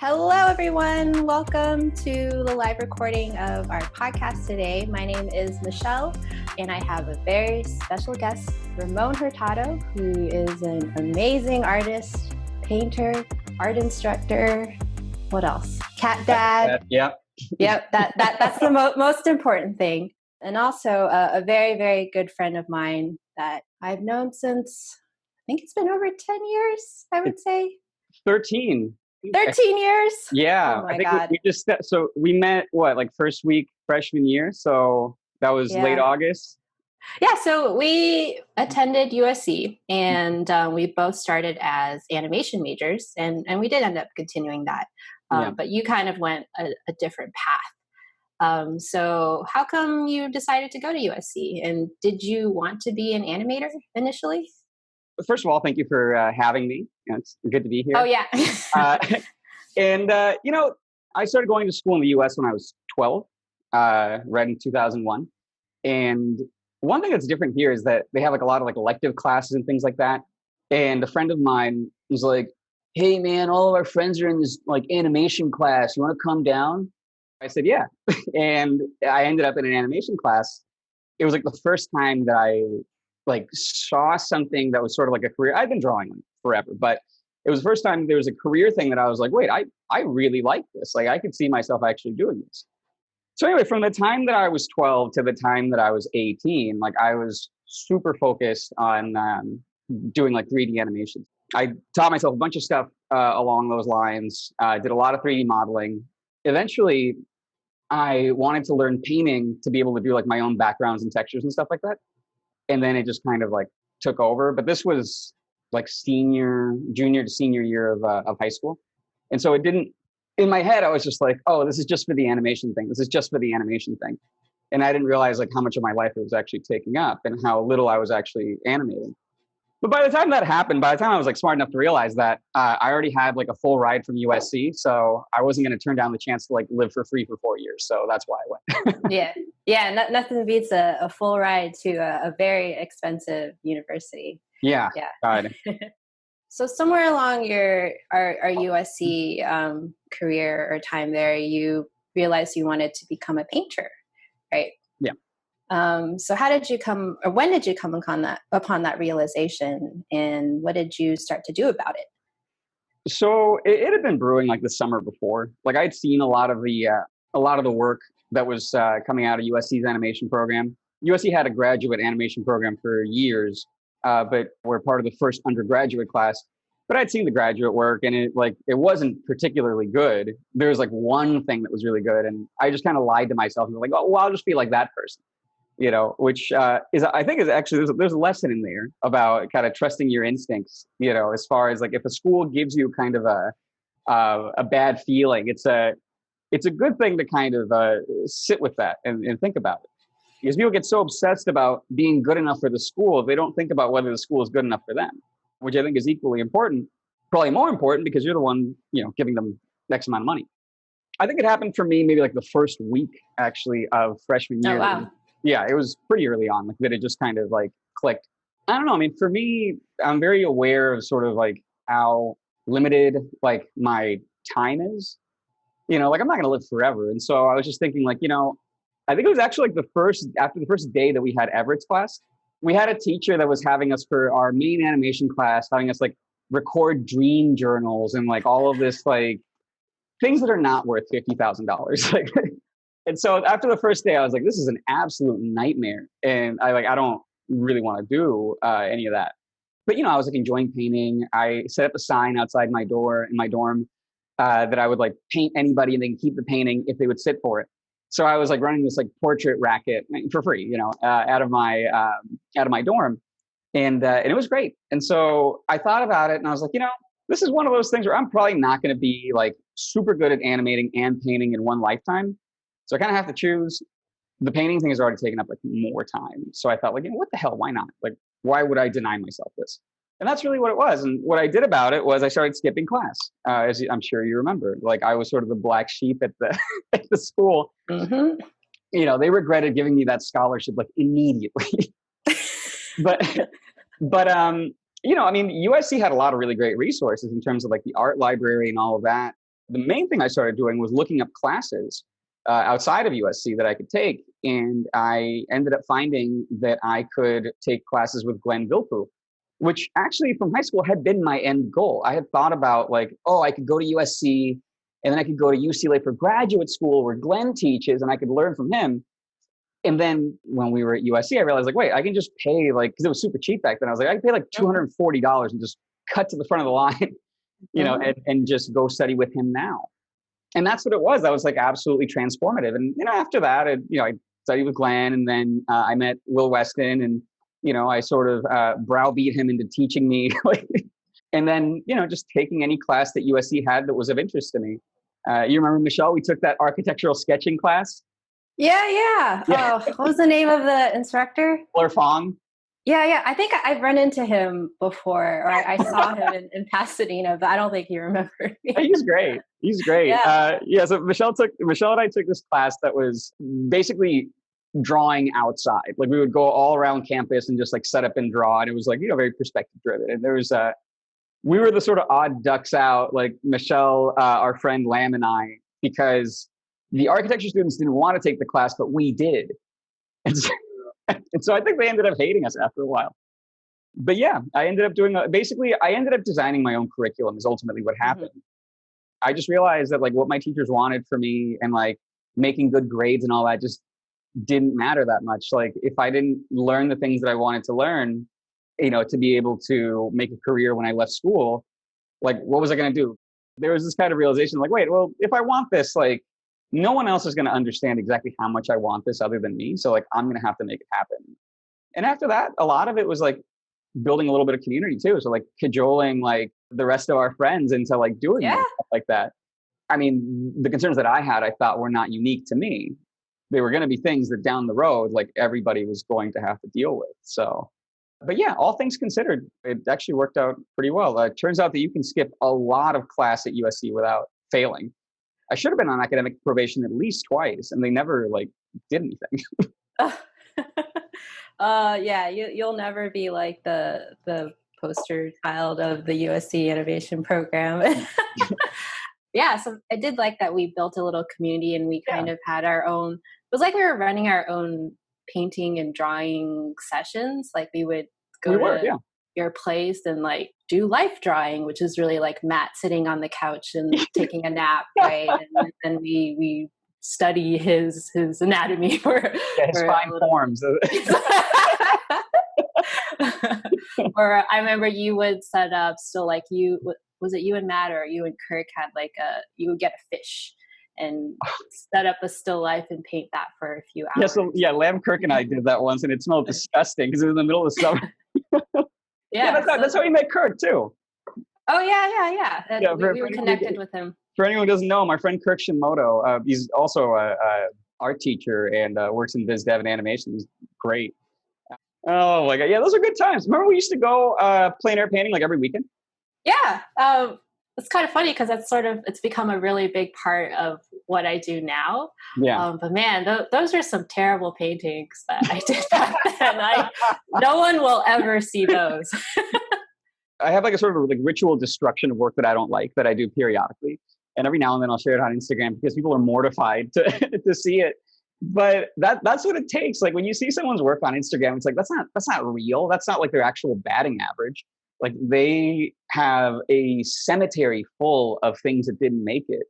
Hello, everyone. Welcome to the live recording of our podcast today. My name is Michelle, and I have a very special guest, Ramon Hurtado, who is an amazing artist, painter, art instructor. What else? Cat dad. Yep. Yep. That's the most important thing. And also a very, very good friend of mine that I've known since, I think it's been over 10 years, I would say. 13. 13 years? Yeah. Oh my I think God. we met, first week freshman year? So that was late August? Yeah, so we attended USC and we both started as animation majors and we did end up continuing that. But you kind of went a different path. So how come you decided to go to USC, and did you want to be an animator initially? First of all, thank you for having me. It's good to be here. Oh, yeah. I started going to school in the US when I was 12, right in 2001. And one thing that's different here is that they have a lot of elective classes and things like that. And a friend of mine was like, "Hey man, all of our friends are in this animation class. You want to come down?" I said, "Yeah." And I ended up in an animation class. It was the first time that I saw something that was sort of like a career. I've been drawing forever, but it was the first time there was a career thing that I was like, wait, I really like this. I could see myself actually doing this. So anyway, from the time that I was 12 to the time that I was 18, I was super focused on doing 3D animations. I taught myself a bunch of stuff along those lines, did a lot of 3D modeling. Eventually, I wanted to learn painting to be able to do my own backgrounds and textures and stuff like that. And then it just kind of took over. But this was junior to senior year of high school. And so it didn't, in my head, I was just oh, this is just for the animation thing. This is just for the animation thing. And I didn't realize how much of my life it was actually taking up and how little I was actually animating. But by the time that happened, by the time I was smart enough to realize that, I already had a full ride from USC. So I wasn't going to turn down the chance to live for free for 4 years. So that's why I went. Yeah. Nothing beats a full ride to a very expensive university. Yeah. God. So somewhere along our USC career or time there, you realized you wanted to become a painter, right? Yeah. So how did you come, or when did you come upon that realization, and what did you start to do about it? So it had been brewing the summer before. I'd seen a lot of the work that was coming out of USC's animation program. USC had a graduate animation program for years, but we're part of the first undergraduate class. But I'd seen the graduate work, and it wasn't particularly good. There was one thing that was really good, and I just kind of lied to myself and was oh, well, I'll just be like that person. Which I think is actually, there's a lesson in there about kind of trusting your instincts, as far as if a school gives you kind of a bad feeling, it's a good thing to kind of sit with that and think about it. Because people get so obsessed about being good enough for the school, they don't think about whether the school is good enough for them, which I think is equally important, probably more important because you're the one, giving them X amount of money. I think it happened for me maybe the first week actually of freshman year. Oh, wow. Yeah, it was pretty early on, that it just kind of clicked. I don't know. I mean, for me, I'm very aware of sort of how limited my time is. I'm not going to live forever. And so I was just thinking I think it was actually after the first day that we had Everett's class, we had a teacher that was having us for our main animation class, having us record dream journals and all of this things that are not worth $50,000. And so after the first day, I was this is an absolute nightmare. And I don't really want to do any of that. But, I was enjoying painting. I set up a sign outside my door in my dorm that I would paint anybody and they can keep the painting if they would sit for it. So I was running this portrait racket for free, out of my dorm. And it was great. And so I thought about it and I was this is one of those things where I'm probably not going to be super good at animating and painting in one lifetime. So I kind of have to choose. The painting thing has already taken up more time. So I thought what the hell? Why not? Why would I deny myself this? And that's really what it was. And what I did about it was I started skipping class, as I'm sure you remember. I was sort of the black sheep at the at the school. Mm-hmm. They regretted giving me that scholarship immediately. but USC had a lot of really great resources in terms of the art library and all of that. the main thing I started doing was looking up classes outside of USC that I could take. And I ended up finding that I could take classes with Glenn Vilppu, which actually from high school had been my end goal. I had thought about like, oh, I could go to USC and then I could go to UCLA for graduate school where Glenn teaches and I could learn from him. And then when we were at USC, I realized like, wait, I can just pay like, because it was super cheap back then. I was like, I can pay like $240 and just cut to the front of the line, and just go study with him now. And that's what it was. That was like absolutely transformative. And, after that, I studied with Glenn, and then I met Will Weston, and, I sort of browbeat him into teaching me. And then, just taking any class that USC had that was of interest to me. You remember, Michelle, we took that architectural sketching class? Yeah. Oh, what was the name of the instructor? Fong. Yeah. I think I've run into him before, or I saw him in Pasadena, but I don't think he remembered me. He's great. Yeah. So Michelle and I took this class that was basically drawing outside. Like we would go all around campus and just like set up and draw. And it was like, very perspective driven. And there was we were the sort of odd ducks out, like Michelle, our friend Lam, and I, because the architecture students didn't want to take the class, but we did. And so I think they ended up hating us after a while. But yeah, I ended up I ended up designing my own curriculum is ultimately what happened. I just realized that like what my teachers wanted for me and like making good grades and all that just didn't matter that much. Like if I didn't learn the things that I wanted to learn, to be able to make a career when I left school, like what was I going to do? There was this kind of realization like, wait, well, if I want this, like no one else is going to understand exactly how much I want this other than me. So like, I'm going to have to make it happen. And after that, a lot of it was like building a little bit of community too. So like cajoling like the rest of our friends into like doing stuff like that. I mean, the concerns that I had, I thought were not unique to me. They were going to be things that down the road, like everybody was going to have to deal with. So, but yeah, all things considered, it actually worked out pretty well. It turns out that you can skip a lot of class at USC without failing. I should have been on academic probation at least twice, and they never like did anything. Yeah, you'll never be like the poster child of the USC innovation program. Yeah, so I did like that we built a little community and we kind of had our own. It was like we were running our own painting and drawing sessions. Like we would go to your place and like do life drawing, which is really like Matt sitting on the couch and taking a nap, right? And then we study his anatomy for his fine forms. Or I remember you would set up still like was it you and Matt or you and Kirk had like you would get a fish and set up a still life and paint that for a few hours. Lamb, Kirk, and I did that once, and it smelled disgusting because it was in the middle of the summer. That's how we met Kirk too. Oh yeah. We were connected with him. For anyone who doesn't know, my friend Kirk Shimoto, he's also a art teacher and works in biz dev and animation. He's great. Oh my god, yeah, those are good times. Remember we used to go plein air painting like every weekend? Yeah, it's kind of funny because it's become a really big part of what I do now. Yeah. But man, those are some terrible paintings that I did back then. No one will ever see those. I have like a sort of like ritual destruction of work that I don't like that I do periodically. And every now and then I'll share it on Instagram because people are mortified to see it. But that's what it takes. Like when you see someone's work on Instagram, it's like, that's not real. That's not like their actual batting average. Like they have a cemetery full of things that didn't make it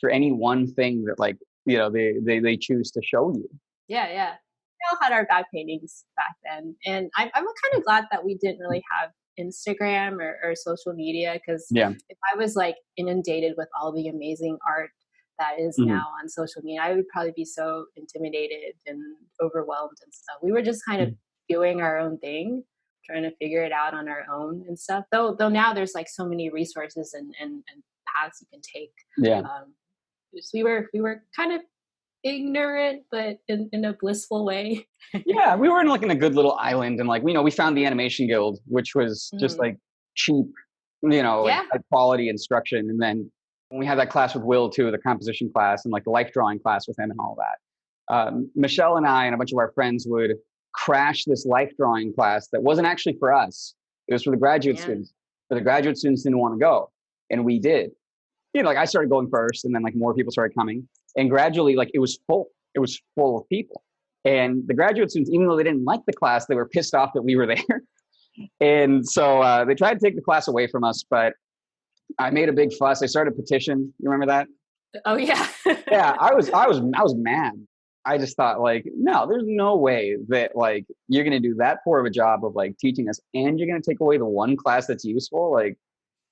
for any one thing that like, they choose to show you. Yeah. We all had our bad paintings back then. And I'm kind of glad that we didn't really have Instagram or social media because if I was like inundated with all the amazing art that is now on social media, I would probably be so intimidated and overwhelmed and stuff. We were just kind of doing our own thing, trying to figure it out on our own and stuff. Though now there's like so many resources and paths you can take. Yeah. So we were kind of ignorant, but in a blissful way. Yeah, we were in a good little island, and like we found the Animation Guild, which was just like cheap, high quality instruction. And then we had that class with Will too, the composition class, and like the life drawing class with him and all that. Michelle and I and a bunch of our friends would crash this life drawing class that wasn't actually for us. It was for the graduate students. But the graduate students didn't want to go, and we did. like I started going first, and then like more people started coming, and gradually like it was full. It was full of people. And the graduate students, even though they didn't like the class, they were pissed off that we were there. And so they tried to take the class away from us, but I made a big fuss. I started a petition. You remember that? Oh yeah. Yeah, I was mad. I just thought like, no, there's no way that like you're going to do that poor of a job of like teaching us, and you're going to take away the one class that's useful. Like,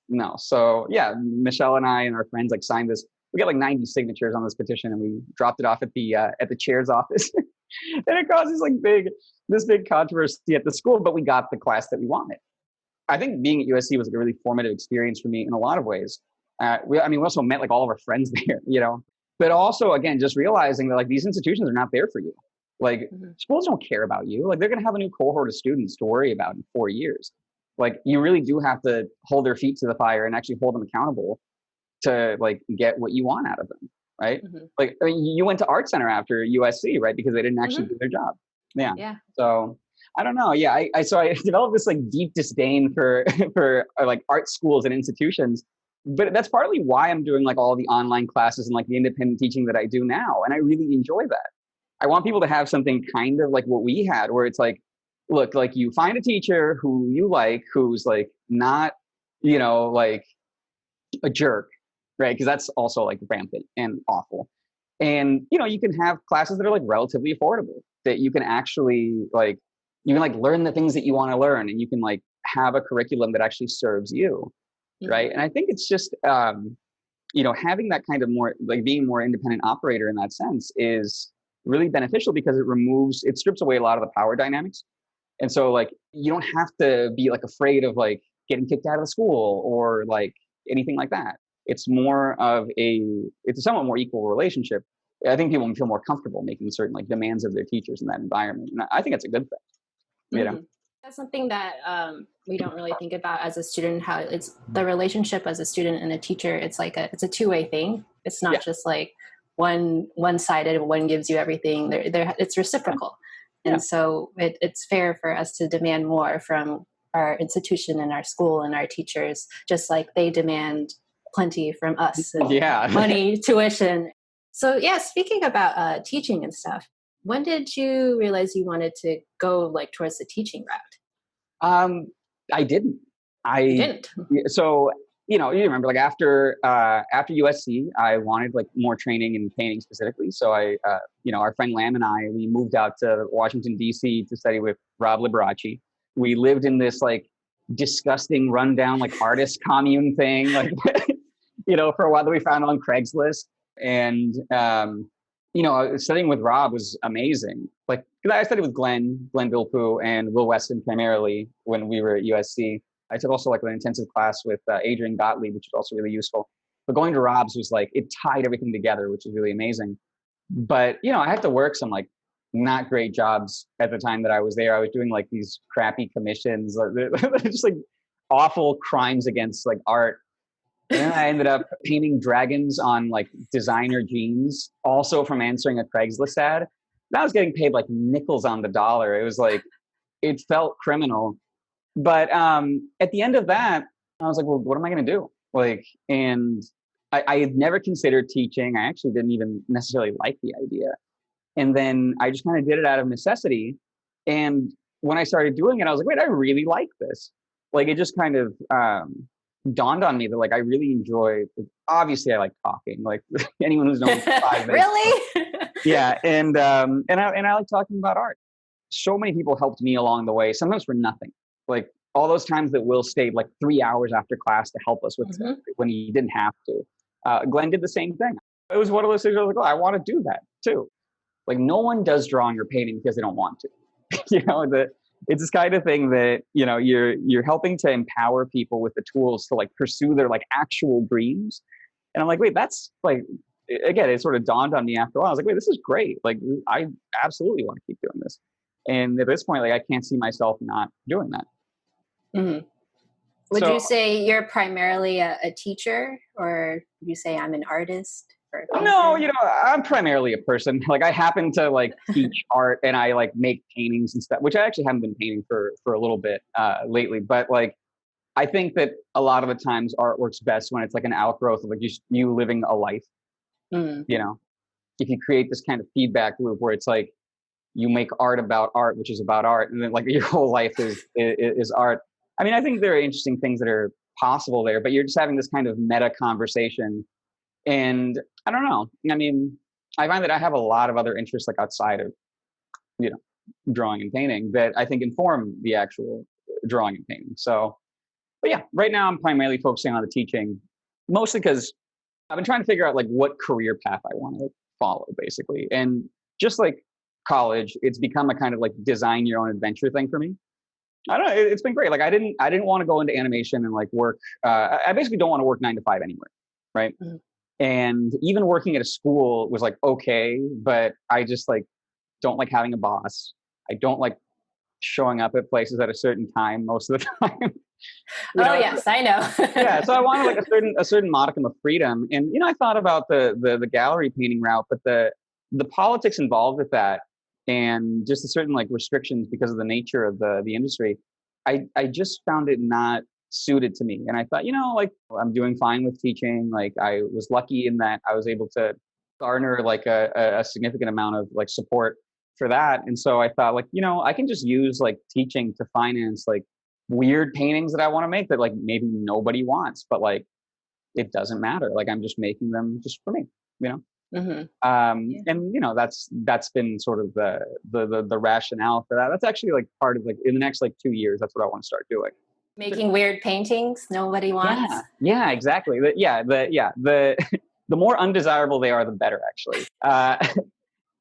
no. So yeah, Michelle and I and our friends like signed this. We got like 90 signatures on this petition, and we dropped it off at the chair's office. And it caused this big controversy at the school, but we got the class that we wanted. I think being at USC was like a really formative experience for me in a lot of ways. We also met like all of our friends there, but also again, just realizing that like these institutions are not there for you. Like schools don't care about you. Like they're going to have a new cohort of students to worry about in 4 years. Like you really do have to hold their feet to the fire and actually hold them accountable to like get what you want out of them. Right. Like, I mean, you went to Art Center after USC, right? Because they didn't actually do their job. Yeah. So I don't know. Yeah. So I developed this like deep disdain for like art schools and institutions, but that's partly why I'm doing like all the online classes and like the independent teaching that I do now. And I really enjoy that. I want people to have something kind of like what we had, where it's like, look, like you find a teacher who you like, who's like not, like a jerk, right? Because that's also like rampant and awful. And, you can have classes that are like relatively affordable, that you can actually like, you can like learn the things that you want to learn, and you can like have a curriculum that actually serves you. Right. And I think it's just, having that kind of more like being more independent operator in that sense is really beneficial, because it strips away a lot of the power dynamics. And so like, you don't have to be like afraid of like getting kicked out of the school or like anything like that. It's a somewhat more equal relationship. I think people feel more comfortable making certain like demands of their teachers in that environment. And I think it's a good thing, That's something that we don't really think about as a student, how it's the relationship as a student and a teacher. It's like it's a two-way thing. It's not just like one-sided, one gives you everything. It's reciprocal. And so it's fair for us to demand more from our institution and our school and our teachers, just like they demand plenty from us and money, tuition. So speaking about teaching and stuff, when did you realize you wanted to go like towards the teaching route? I didn't. You didn't. So, you remember like after USC, I wanted like more training in painting specifically. So our friend Lam and I, we moved out to Washington, DC to study with Rob Liberace. We lived in this like disgusting rundown, like artist commune thing, like, for a while that we found on Craigslist. And, studying with Rob was amazing. Like, I studied with Glenn Villepeu and Will Weston primarily when we were at USC. I took also like an intensive class with Adrian Gottlieb, which was also really useful. But going to Rob's was like, it tied everything together, which was really amazing. But, I had to work some like not great jobs at the time that I was there. I was doing like these crappy commissions, just like awful crimes against like art. And then I ended up painting dragons on like designer jeans, also from answering a Craigslist ad. And I was getting paid like nickels on the dollar. It was like, it felt criminal. But at the end of that, I was like, well, what am I going to do? Like, and I had never considered teaching. I actually didn't even necessarily like the idea. And then I just kind of did it out of necessity. And when I started doing it, I was like, wait, I really like this. Like, it just kind of dawned on me that like I really enjoy. Obviously, I like talking. Like anyone who's known me for 5 minutes. Really? Yeah, and I like talking about art. So many people helped me along the way, sometimes for nothing. Like all those times that Will stayed like 3 hours after class to help us with stuff when he didn't have to. Glenn did the same thing. It was one of those things where I was like, oh, I want to do that too. Like no one does drawing or painting because they don't want to. It's this kind of thing that, you're helping to empower people with the tools to like pursue their like actual dreams. And I'm like, wait, that's like, again, it sort of dawned on me after a while. I was like, wait, this is great. Like I absolutely want to keep doing this. And at this point, like I can't see myself not doing that. Mm-hmm. Would you say you're primarily a teacher, or would you say I'm an artist? No, I'm primarily a person. Like I happen to like teach art, and I like make paintings and stuff, which I actually haven't been painting for a little bit lately. But like I think that a lot of the times art works best when it's like an outgrowth of like you living a life. You know, if you create this kind of feedback loop where it's like you make art about art, which is about art, and then like your whole life is art. I mean, I think there are interesting things that are possible there, but you're just having this kind of meta conversation. And I don't know. I mean, I find that I have a lot of other interests like outside of, you know, drawing and painting that I think inform the actual drawing and painting. So, but yeah, right now I'm primarily focusing on the teaching, mostly because I've been trying to figure out like what career path I want to follow, basically. And just like college, it's become a kind of like design your own adventure thing for me. I don't know. It's been great. Like I didn't want to go into animation and like work. I basically don't want to work 9 to 5 anywhere, right? And even working at a school was like okay, but I just like don't like having a boss. I don't like showing up at places at a certain time most of the time. Yes, I know. Yeah, so I wanted like a certain modicum of freedom, and I thought about the gallery painting route, but the politics involved with that, and just a certain like restrictions because of the nature of the industry, I just found it not suited to me. And I thought, like I'm doing fine with teaching. Like I was lucky in that I was able to garner like a significant amount of like support for that. And so I thought like, I can just use like teaching to finance like weird paintings that I want to make that like maybe nobody wants, but like it doesn't matter. Like I'm just making them just for me, And that's been sort of the rationale for that. That's actually like part of like in the next like 2 years, that's what I want to start doing. Making weird paintings nobody wants. Yeah, exactly. The more undesirable they are, the better. Actually,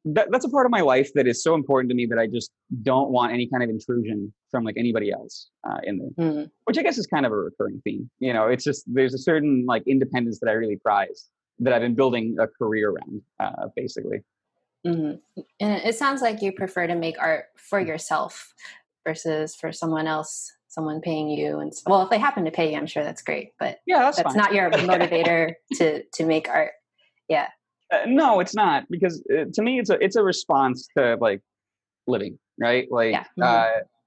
that's a part of my life that is so important to me that I just don't want any kind of intrusion from like anybody else in there. Which I guess is kind of a recurring theme. It's just there's a certain like independence that I really prize that I've been building a career around, basically. And it sounds like you prefer to make art for yourself versus for someone else. Someone paying you, and well, if they happen to pay you, I'm sure that's great. But that's fine. Not your motivator to make art. Yeah. No, it's not, because to me, it's a response to like living, right? Like,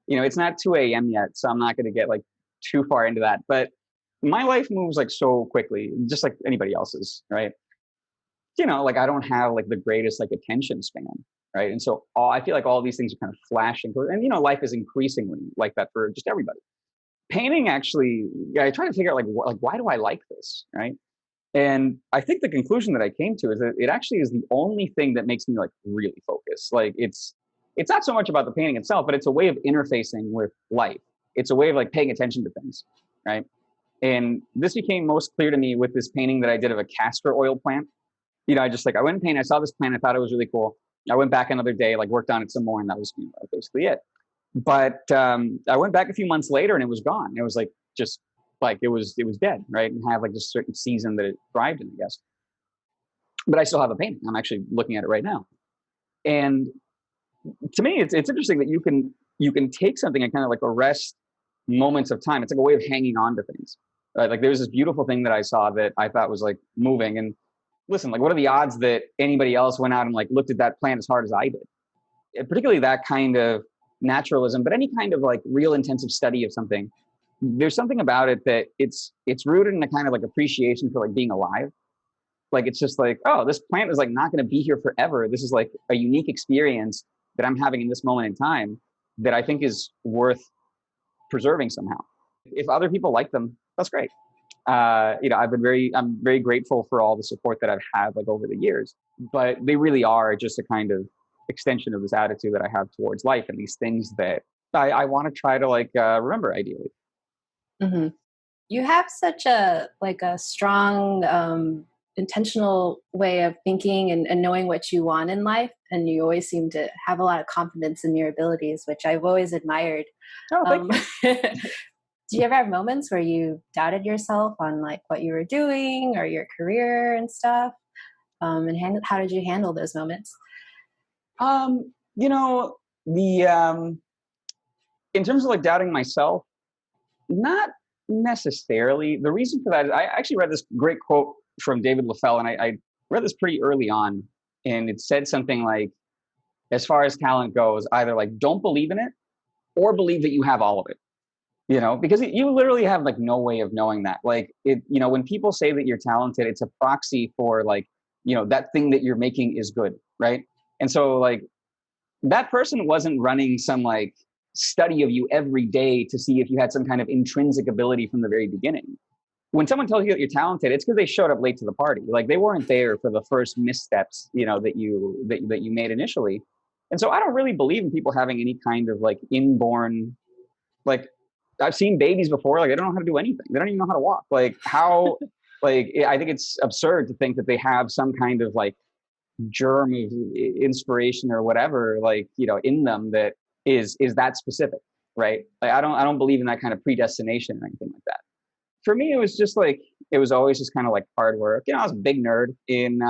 it's not 2 a.m. yet, so I'm not going to get like too far into that. But my life moves like so quickly, just like anybody else's, right? Like I don't have like the greatest like attention span. Right. And so I feel like all these things are kind of flashing. And, life is increasingly like that for just everybody. Painting, actually, I try to figure out like why do I like this? Right. And I think the conclusion that I came to is that it actually is the only thing that makes me like really focus. Like it's not so much about the painting itself, but it's a way of interfacing with life. It's a way of like paying attention to things. Right. And this became most clear to me with this painting that I did of a castor oil plant. I went and painted. I saw this plant. I thought it was really cool. I went back another day, like worked on it some more, and that was basically it. But I went back a few months later, and it was gone. It was like just like it was dead, right? And had like this certain season that it thrived in, I guess. But I still have a painting. I'm actually looking at it right now. And to me, it's interesting that you can take something and kind of like arrest moments of time. It's like a way of hanging on to things. Right? Like there was this beautiful thing that I saw that I thought was like moving, and listen, like what are the odds that anybody else went out and like looked at that plant as hard as I did? And particularly that kind of naturalism, but any kind of like real intensive study of something. There's something about it that it's rooted in a kind of like appreciation for like being alive. Like it's just like, oh, this plant is like not going to be here forever. This is like a unique experience that I'm having in this moment in time that I think is worth preserving somehow. If other people like them, that's great. I'm very grateful for all the support that I've had like over the years, but they really are just a kind of extension of this attitude that I have towards life and these things that I want to try to like remember ideally. You have such a strong, intentional way of thinking and knowing what you want in life. And you always seem to have a lot of confidence in your abilities, which I've always admired. Oh, thank you. Do you ever have moments where you doubted yourself on like what you were doing or your career and stuff? And how did you handle those moments? In terms of like doubting myself, not necessarily. The reason for that is I actually read this great quote from David LaFell, and I read this pretty early on, and it said something like, as far as talent goes, either like don't believe in it or believe that you have all of it. because you literally have like no way of knowing that. Like when people say that you're talented, it's a proxy for like, that thing that you're making is good. Right. And so like that person wasn't running some like study of you every day to see if you had some kind of intrinsic ability from the very beginning. When someone tells you that you're talented, it's because they showed up late to the party. Like they weren't there for the first missteps, that you made initially. And so I don't really believe in people having any kind of like inborn, like I've seen babies before, like they don't know how to do anything. They don't even know how to walk. Like how, like I think it's absurd to think that they have some kind of like germ of inspiration or whatever, like, in them that is that specific, right? Like I don't believe in that kind of predestination or anything like that. For me, it was just like, it was always just kind of like hard work. I was a big nerd in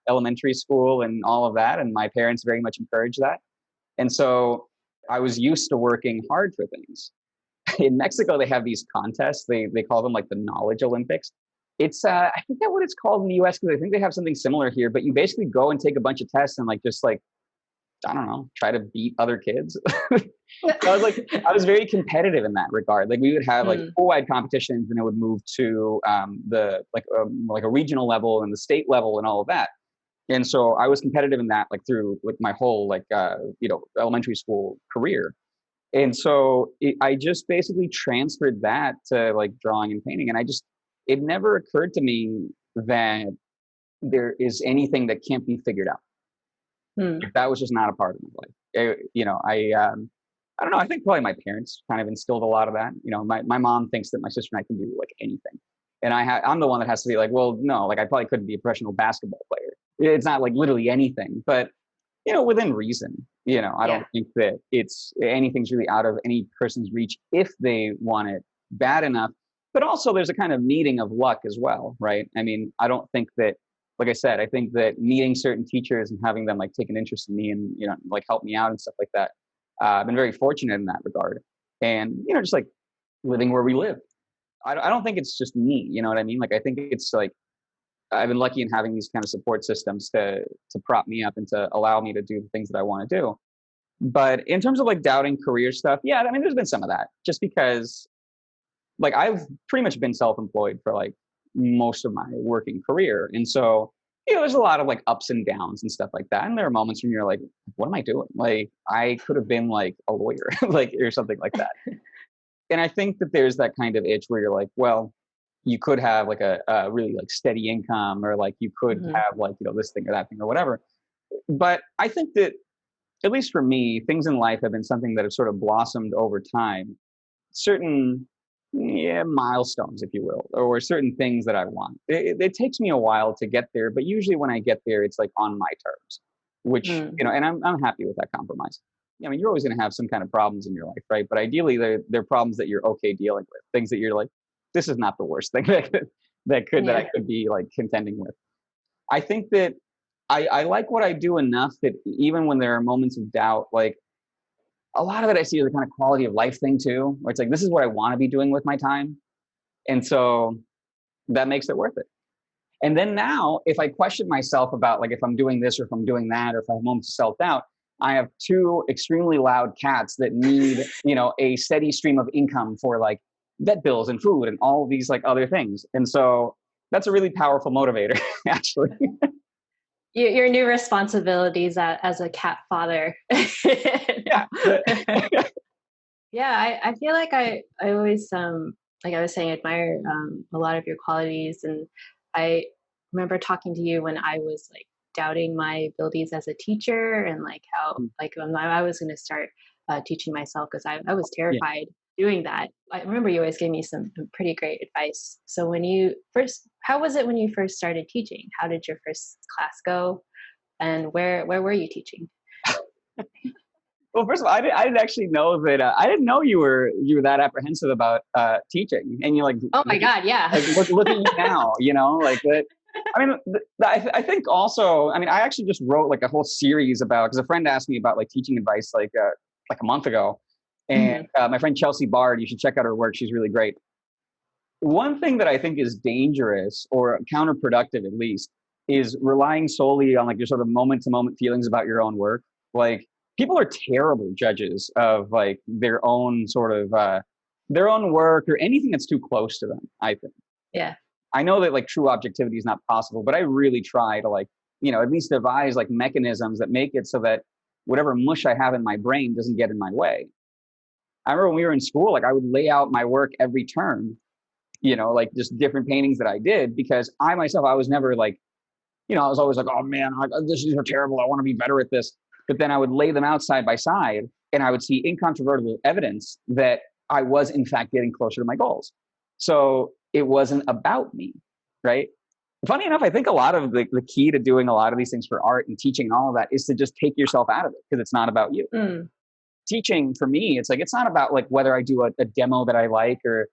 elementary school and all of that. And my parents very much encouraged that. And so I was used to working hard for things. In Mexico, they have these contests. They call them like the Knowledge Olympics. It's I forget what it's called in the US because I think they have something similar here. But you basically go and take a bunch of tests and like just like, I don't know, try to beat other kids. I was very competitive in that regard. Like we would have like school-wide competitions, and it would move to the like a regional level and the state level and all of that. And so I was competitive in that, like through like my whole like elementary school career. And so I just basically transferred that to like drawing and painting. And it never occurred to me that there is anything that can't be figured out. That was just not a part of my life. I don't know. I think probably my parents kind of instilled a lot of that. My mom thinks that my sister and I can do like anything. And I'm the one that has to be like, well, no, like I probably couldn't be a professional basketball player. It's not like literally anything, but within reason. I don't think that anything's really out of any person's reach if they want it bad enough. But also there's a kind of meeting of luck as well, right? I mean, I don't think that, like I said, I think that meeting certain teachers and having them like take an interest in me and, like help me out and stuff like that. I've been very fortunate in that regard. And, just like living where we live. I don't think it's just me, you know what I mean? Like, I think it's like, I've been lucky in having these kind of support systems to prop me up and to allow me to do the things that I want to do. But in terms of like doubting career stuff, yeah, I mean, there's been some of that just because like I've pretty much been self-employed for like most of my working career. And so, there's a lot of like ups and downs and stuff like that. And there are moments when you're like, what am I doing? Like I could have been like a lawyer, like, or something like that. And I think that there's that kind of itch where you're like, well, you could have like a really like steady income, or like you could have like, this thing or that thing or whatever. But I think that at least for me, things in life have been something that have sort of blossomed over time. Certain milestones, if you will, or certain things that I want. It takes me a while to get there, but usually when I get there, it's like on my terms, which, and I'm happy with that compromise. I mean, you're always going to have some kind of problems in your life, right? But ideally, they're problems that you're okay dealing with, things that you're like, this is not the worst thing that I could be like contending with. I think that I like what I do enough that even when there are moments of doubt, like a lot of it I see as a kind of quality of life thing too, where it's like, this is what I want to be doing with my time. And so that makes it worth it. And then now, if I question myself about like if I'm doing this or if I'm doing that, or if I have moments of self-doubt, I have two extremely loud cats that need, a steady stream of income for like vet bills and food and all these like other things. And so that's a really powerful motivator, actually. Your new responsibilities as a cat father. Yeah. Yeah, I feel like I always, like I was saying, admire a lot of your qualities. And I remember talking to you when I was like doubting my abilities as a teacher, and like how like when I was going to start teaching myself, because I was terrified doing that. I remember you always gave me some pretty great advice. So how was it when you first started teaching? How did your first class go? And where were you teaching? Well, first of all, I didn't actually know that. I didn't know you were that apprehensive about teaching, and you're like, oh my God, yeah. Like, look at you now, like that. I mean, I think also, I mean, I actually just wrote like a whole series because a friend asked me about like teaching advice like a month ago, and my friend Chelsea Bard, you should check out her work. She's really great. One thing that I think is dangerous or counterproductive, at least, is relying solely on like your sort of moment-to-moment feelings about your own work. Like, people are terrible judges of like their own sort of their own work or anything that's too close to them, I think. Yeah. I know that like true objectivity is not possible, but I really try to like, at least devise like mechanisms that make it so that whatever mush I have in my brain doesn't get in my way. I remember when we were in school, like I would lay out my work every term, like just different paintings that I did, because I myself, I was never like, I was always like, oh man, these are terrible. I want to be better at this. But then I would lay them out side by side and I would see incontrovertible evidence that I was in fact getting closer to my goals. So it wasn't about me, right? Funny enough, I think a lot of the key to doing a lot of these things for art and teaching and all of that is to just take yourself out of it, because it's not about you. Teaching for me, it's like, it's not about like whether I do a demo that I like or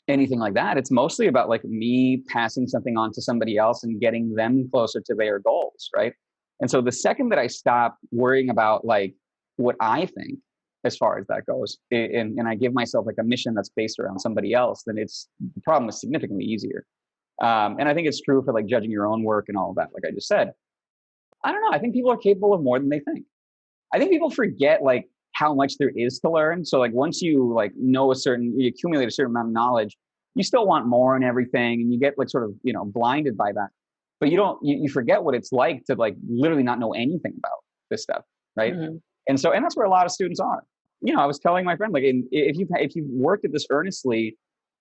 anything like that. It's mostly about like me passing something on to somebody else and getting them closer to their goals, right? And so the second that I stop worrying about like what I think as far as that goes, and I give myself like a mission that's based around somebody else, then the problem is significantly easier. And I think it's true for like judging your own work and all of that, like I just said. I don't know. I think people are capable of more than they think. I think people forget like how much there is to learn. So like once you like you accumulate a certain amount of knowledge, you still want more and everything, and you get like sort of, blinded by that. But you forget what it's like to like literally not know anything about this stuff, right? Mm-hmm. And that's where a lot of students are. I was telling my friend, like, if you've worked at this earnestly,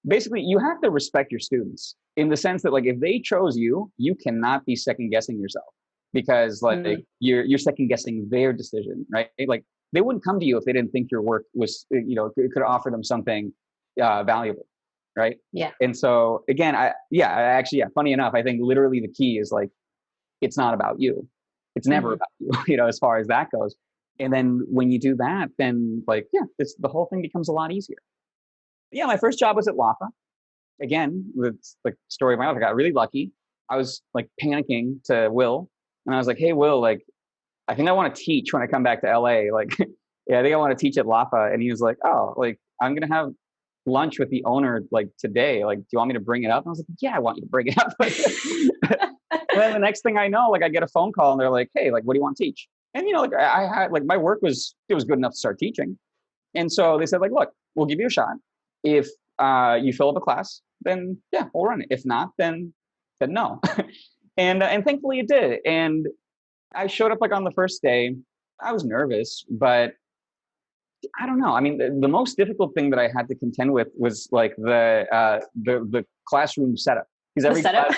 basically you have to respect your students in the sense that like if they chose you, you cannot be second guessing yourself, because like you're second guessing their decision, right? Like they wouldn't come to you if they didn't think your work was, could offer them something valuable, right? Yeah. And so again, funny enough, I think literally the key is like, it's not about you. It's never about you, as far as that goes. And then when you do that, then like, the whole thing becomes a lot easier. Yeah, my first job was at LAFA. Again, with the story of my life, I got really lucky. I was like panicking to Will, and I was like, "Hey, Will, like, I think I want to teach when I come back to LA. Like, I think I want to teach at LAFA." And he was like, "Oh, like, I'm gonna have lunch with the owner like today. Like, do you want me to bring it up?" And I was like, "Yeah, I want you to bring it up." And then the next thing I know, like, I get a phone call, and they're like, "Hey, like, what do you want to teach?" And like, I had like my work was good enough to start teaching, and so they said like, "Look, we'll give you a shot. If you fill up a class, then yeah, we'll run it. If not, then no." And thankfully it did. And I showed up like on the first day. I was nervous, but I don't know. I mean, the most difficult thing that I had to contend with was like the classroom setup. Because every class,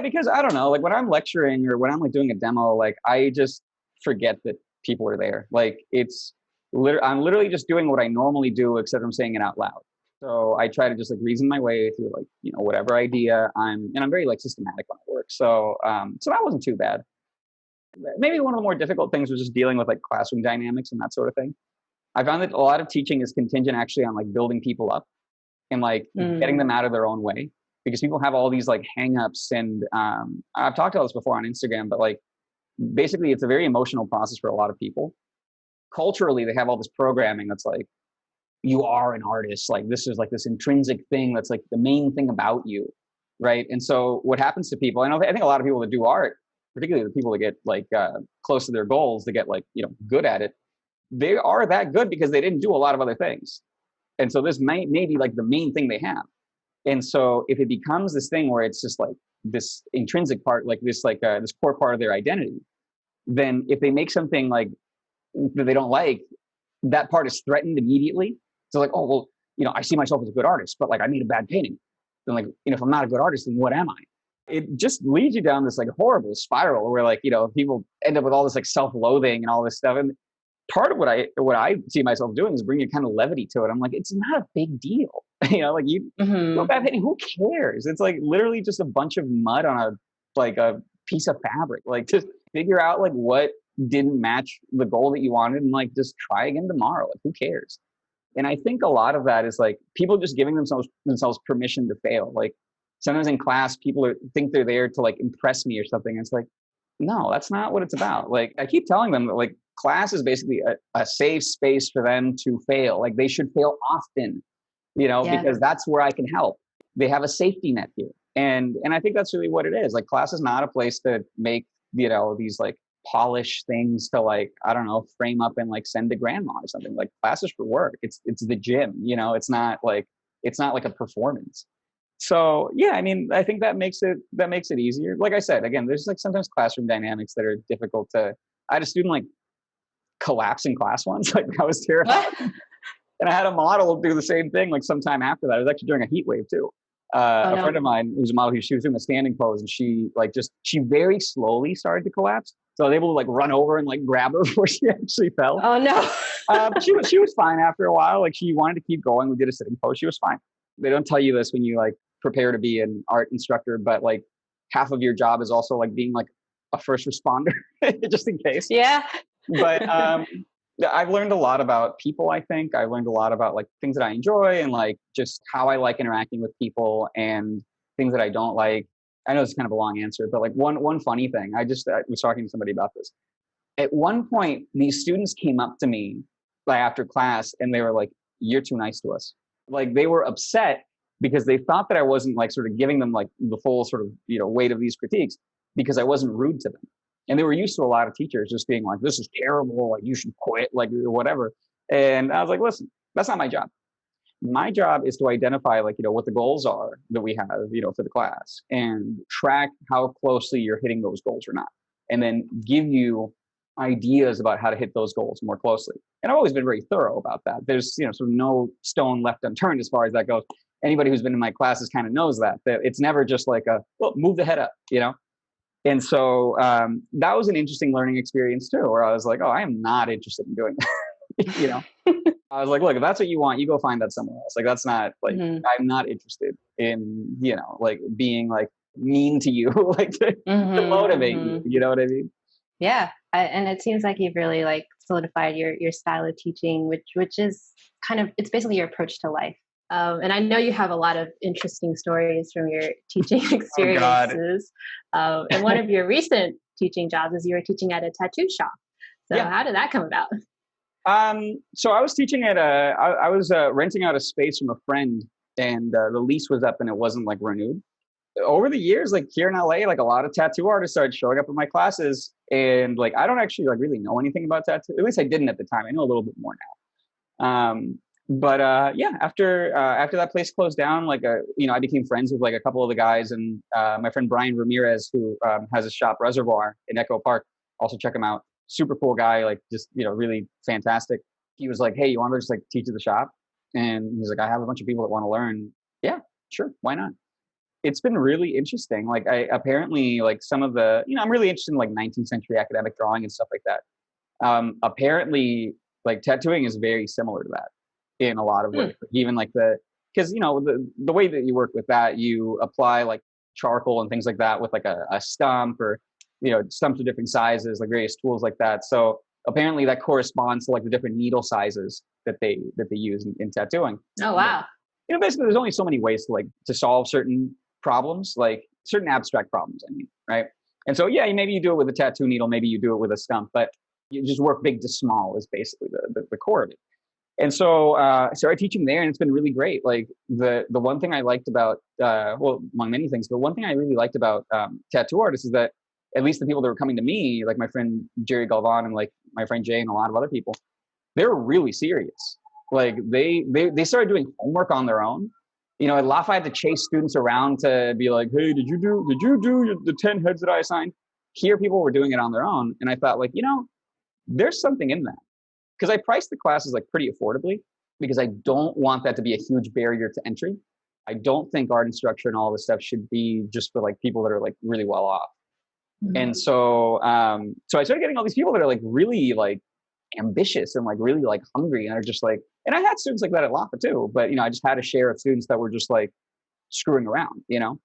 because I don't know, like when I'm lecturing or when I'm like doing a demo, like I just forget that people are there. Like I'm literally just doing what I normally do, except I'm saying it out loud. So I try to just like reason my way through like, whatever idea I'm very like systematic when I work. So that wasn't too bad. Maybe one of the more difficult things was just dealing with like classroom dynamics and that sort of thing. I found that a lot of teaching is contingent actually on like building people up and like getting them out of their own way, because people have all these like hangups. And I've talked about this before on Instagram, but like basically it's a very emotional process for a lot of people. Culturally, they have all this programming that's like, you are an artist. Like this is like this intrinsic thing that's like the main thing about you, right? And so what happens to people, I think a lot of people that do art, particularly the people that get like close to their goals, that get like, good at it, they are that good because they didn't do a lot of other things. And so this may be like the main thing they have. And so if it becomes this thing where it's just like this intrinsic part, like this this core part of their identity, then if they make something like that they don't like, that part is threatened immediately. So like, oh, well, I see myself as a good artist, but like I made a bad painting. Then like, if I'm not a good artist, then what am I? It just leads you down this like horrible spiral where like, people end up with all this like self-loathing and all this stuff. And part of what I see myself doing is bringing kind of levity to it. I'm like, it's not a big deal. Like you go bad painting, who cares? It's like literally just a bunch of mud on a piece of fabric. Like just figure out like what didn't match the goal that you wanted and like just try again tomorrow. Like who cares? And I think a lot of that is like people just giving themselves permission to fail. Like sometimes in class, people think they're there to like impress me or something. And it's like, no, that's not what it's about. Like I keep telling them that like class is basically a safe space for them to fail. Like they should fail often, because that's where I can help. They have a safety net here. And I think that's really what it is. Like class is not a place to make, these like polish things to like, I don't know, frame up and like send to grandma or something. Like class is for work. It's the gym, you know, it's not like a performance. So yeah, I mean, I think that makes it easier. Like I said, again, there's like sometimes classroom dynamics that are difficult to. I had a student like collapse in class once. Like I was terrified. And I had a model do the same thing like sometime after that. It was actually during a heat wave too. A friend of mine who was a model, she was doing a standing pose and she very slowly started to collapse. So I was able to like run over and like grab her before she actually fell. Oh no. But she was fine after a while. Like she wanted to keep going. We did a sitting pose. She was fine. They don't tell you this when you like prepare to be an art instructor, but like half of your job is also like being like a first responder just in case. Yeah. But I've learned a lot about people. I think I've learned a lot about like things that I enjoy and like just how I like interacting with people and things that I don't like. I know it's kind of a long answer, but like one funny thing, I was talking to somebody about this. At one point, these students came up to me like after class and they were like, "You're too nice to us." Like they were upset because they thought that I wasn't like sort of giving them like the full sort of, you know, weight of these critiques because I wasn't rude to them. And they were used to a lot of teachers just being like, "This is terrible, like you should quit," like whatever. And I was like, listen, that's not my job. My job is to identify like, you know, what the goals are that we have, you know, for the class and track how closely you're hitting those goals or not. And then give you ideas about how to hit those goals more closely. And I've always been very thorough about that. There's, you know, sort of no stone left unturned as far as that goes. Anybody who's been in my classes kind of knows that it's never just like well, move the head up, you know? And so that was an interesting learning experience too, where I was like, oh, I am not interested in doing that. You know, I was like, look, if that's what you want, you go find that somewhere else. Like, that's not like, I'm not interested in, you know, like being like mean to you, like to motivate you. You know what I mean? Yeah. And it seems like you've really like solidified your style of teaching, which is kind of, it's basically your approach to life. And I know you have a lot of interesting stories from your teaching experiences. And one of your recent teaching jobs is you were teaching at a tattoo shop. So how did that come about? So I was teaching at I was renting out a space from a friend and the lease was up and it wasn't like renewed. Over the years, like here in LA, like a lot of tattoo artists started showing up in my classes and like, I don't actually like really know anything about tattoo. At least I didn't at the time. I know a little bit more now. But after that place closed down, like, you know, I became friends with like a couple of the guys and my friend Brian Ramirez, who has a shop, Reservoir, in Echo Park. Also check him out. Super cool guy, like just, you know, really fantastic. He was like, "Hey, you want to just like teach at the shop?" And he's like, "I have a bunch of people that want to learn." Yeah, sure. Why not? It's been really interesting. Like I apparently like some of the, you know, I'm really interested in like 19th century academic drawing and stuff like that. Apparently like tattooing is very similar to that in a lot of ways. Even like because you know the way that you work with that, you apply like charcoal and things like that with like a stump or, you know, stumps of different sizes, like various tools like that. So apparently that corresponds to like the different needle sizes that they use in tattooing. Oh wow! You know, basically, there's only so many ways to solve certain problems, like certain abstract problems. I mean, right? And so yeah, maybe you do it with a tattoo needle, maybe you do it with a stump, but you just work big to small is basically the core of it. And so I started teaching there, and it's been really great. Like the one thing I liked about, well, among many things, but one thing I really liked about tattoo artists is that at least the people that were coming to me, like my friend Jerry Galvan and like my friend Jay and a lot of other people, they were really serious. Like they started doing homework on their own. You know, at Lafayette, I had to chase students around to be like, "Hey, did you do the 10 heads that I assigned?" Here, people were doing it on their own, and I thought, like, you know, there's something in that. Because I priced the classes like pretty affordably because I don't want that to be a huge barrier to entry. I don't think art instruction and all this stuff should be just for like people that are like really well off. And so, so I started getting all these people that are like really like ambitious and like really like hungry and are just like, and I had students like that at LAFA too, but you know, I just had a share of students that were just like screwing around, you know?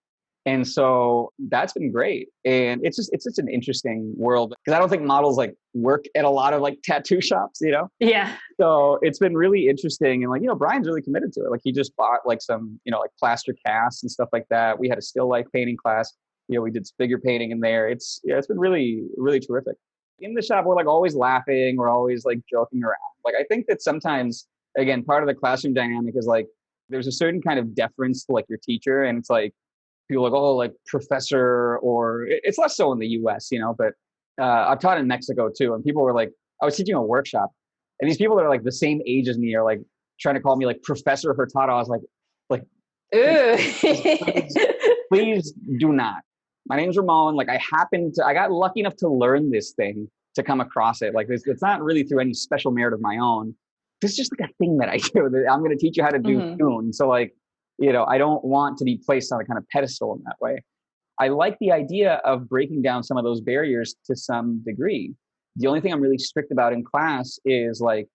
And so that's been great. And it's just an interesting world because I don't think models like work at a lot of like tattoo shops, you know? Yeah. So it's been really interesting. And like, you know, Brian's really committed to it. Like he just bought like some, you know, like plaster casts and stuff like that. We had a still life painting class. You know, we did figure painting in there. It's been really, really terrific. In the shop, we're like always laughing. We're always like joking around. Like, I think that sometimes, again, part of the classroom dynamic is like, there's a certain kind of deference to like your teacher. And it's like, people are like, oh, like professor, or it's less so in the US, you know, but I've taught in Mexico too, and people were like, I was teaching a workshop, and these people that are like the same age as me are like trying to call me like Professor Hurtado. I was like, Ooh. please do not. My name's Ramon. Like I got lucky enough to learn this thing, to come across it. Like it's not really through any special merit of my own. This is just like a thing that I do that I'm going to teach you how to do soon. So like, I don't want to be placed on a kind of pedestal in that way. I like the idea of breaking down some of those barriers to some degree. The only thing I'm really strict about in class is like,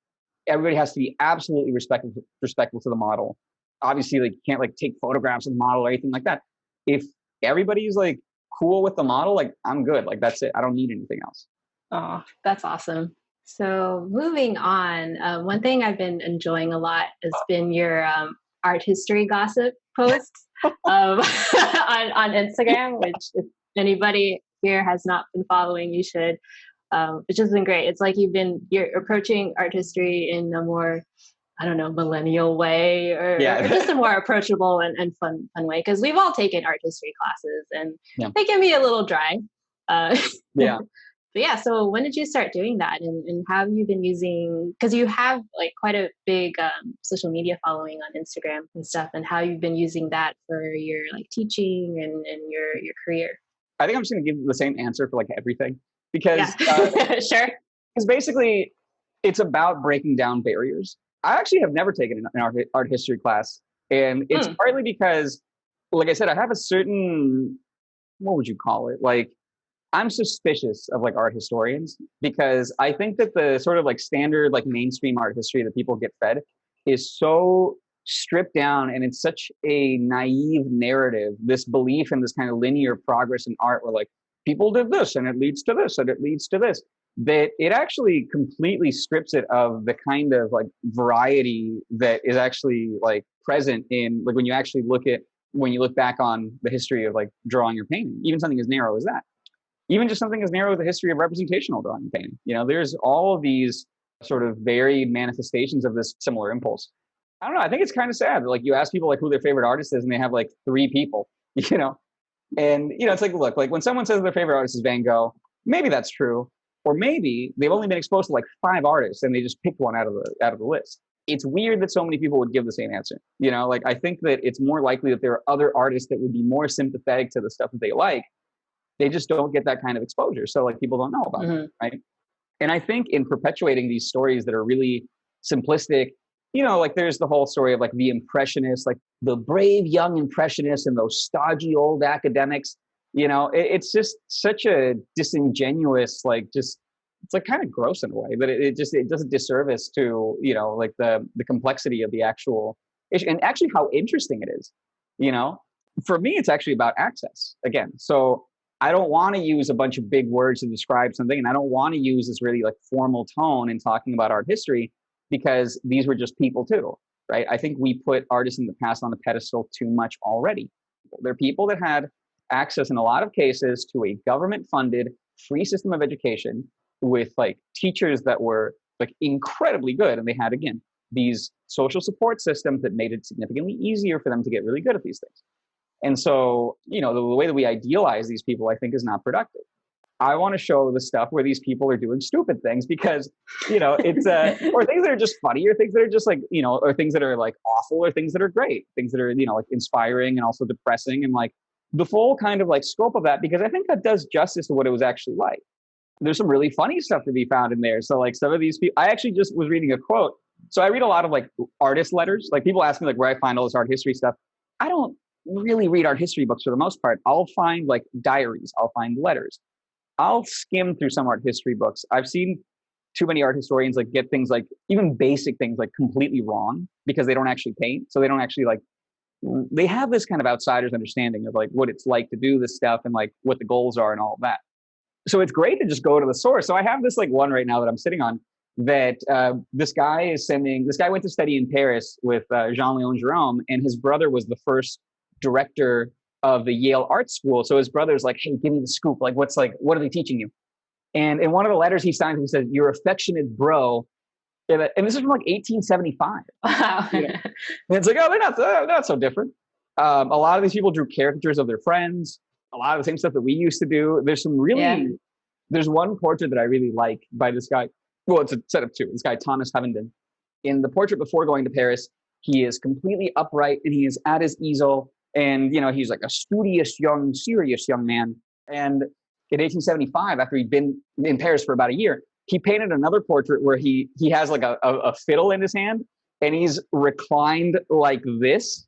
everybody has to be absolutely respectful to the model. Obviously, like, you can't like take photographs of the model or anything like that. If everybody's like cool with the model, like, I'm good. Like, that's it. I don't need anything else. Oh, that's awesome. So moving on, one thing I've been enjoying a lot has been your art history gossip posts on Instagram, which if anybody here has not been following, you should. It's just been great. It's like you're approaching art history in a more, I don't know, millennial way, or just a more approachable and fun way. Because we've all taken art history classes, and they can be a little dry. But yeah, so when did you start doing that, and how have you been using, because you have like quite a big social media following on Instagram and stuff, and how you've been using that for your like teaching and your career? I think I'm just going to give the same answer for like everything, because sure. Because basically it's about breaking down barriers. I actually have never taken an art history class, and it's partly because, like I said, I have a certain, what would you call it? Like, I'm suspicious of like art historians, because I think that the sort of like standard like mainstream art history that people get fed is so stripped down, and it's such a naive narrative, this belief in this kind of linear progress in art where like people did this and it leads to this and it leads to this, that it actually completely strips it of the kind of like variety that is actually like present in like when you look back on the history of like drawing or painting, even something as narrow as that. Even just something as narrow as the history of representational drawing and painting. There's all of these sort of varied manifestations of this similar impulse. I don't know. I think it's kind of sad. Like, you ask people like who their favorite artist is, and they have like 3 people, and it's like, look, like when someone says their favorite artist is Van Gogh, maybe that's true. Or maybe they've only been exposed to like 5 artists and they just picked one out of the list. It's weird that so many people would give the same answer. Like, I think that it's more likely that there are other artists that would be more sympathetic to the stuff that they like. They just don't get that kind of exposure. So like, people don't know about it, right? And I think in perpetuating these stories that are really simplistic, like there's the whole story of like the Impressionists, like the brave young Impressionists and those stodgy old academics, it's just such a disingenuous, like, just, it's like kind of gross in a way, but it does a disservice to, like the complexity of the actual issue, and actually how interesting it is. For me, it's actually about access again. So I don't want to use a bunch of big words to describe something, and I don't want to use this really like formal tone in talking about art history, because these were just people too, right? I think we put artists in the past on the pedestal too much already. They're people that had access in a lot of cases to a government-funded free system of education with like teachers that were like incredibly good, and they had, again, these social support systems that made it significantly easier for them to get really good at these things. And so, the way that we idealize these people, I think, is not productive. I want to show the stuff where these people are doing stupid things, because, it's, or things that are just funny, or things that are just like, or things that are like awful, or things that are great, things that are, like inspiring and also depressing, and like the full kind of like scope of that, because I think that does justice to what it was actually like. There's some really funny stuff to be found in there. So like some of these people, I actually just was reading a quote. So I read a lot of like artist letters. Like, people ask me like where I find all this art history stuff. I don't really read art history books for the most part. I'll find like diaries, I'll find letters. I'll skim through some art history books. I've seen too many art historians like get things like even basic things like completely wrong, because they don't actually paint. So they don't actually like, they have this kind of outsider's understanding of like what it's like to do this stuff and like what the goals are and all of that. So it's great to just go to the source. So I have this like one right now that I'm sitting on that this guy went to study in Paris with Jean-Léon Gérôme, and his brother was the first director of the Yale Art School. So his brother's like, hey, give me the scoop. Like, what are they teaching you? And in one of the letters he signed, he said, your affectionate bro. And this is from like 1875. Wow. And it's like, oh, they're not so different. A lot of these people drew caricatures of their friends, a lot of the same stuff that we used to do. There's some really There's one portrait that I really like by this guy. Well, it's a set of two. This guy, Thomas Hovenden. In the portrait before going to Paris, he is completely upright and he is at his easel. And, he's like a studious, serious young man. And in 1875, after he'd been in Paris for about a year, he painted another portrait where he has like a fiddle in his hand and he's reclined like this.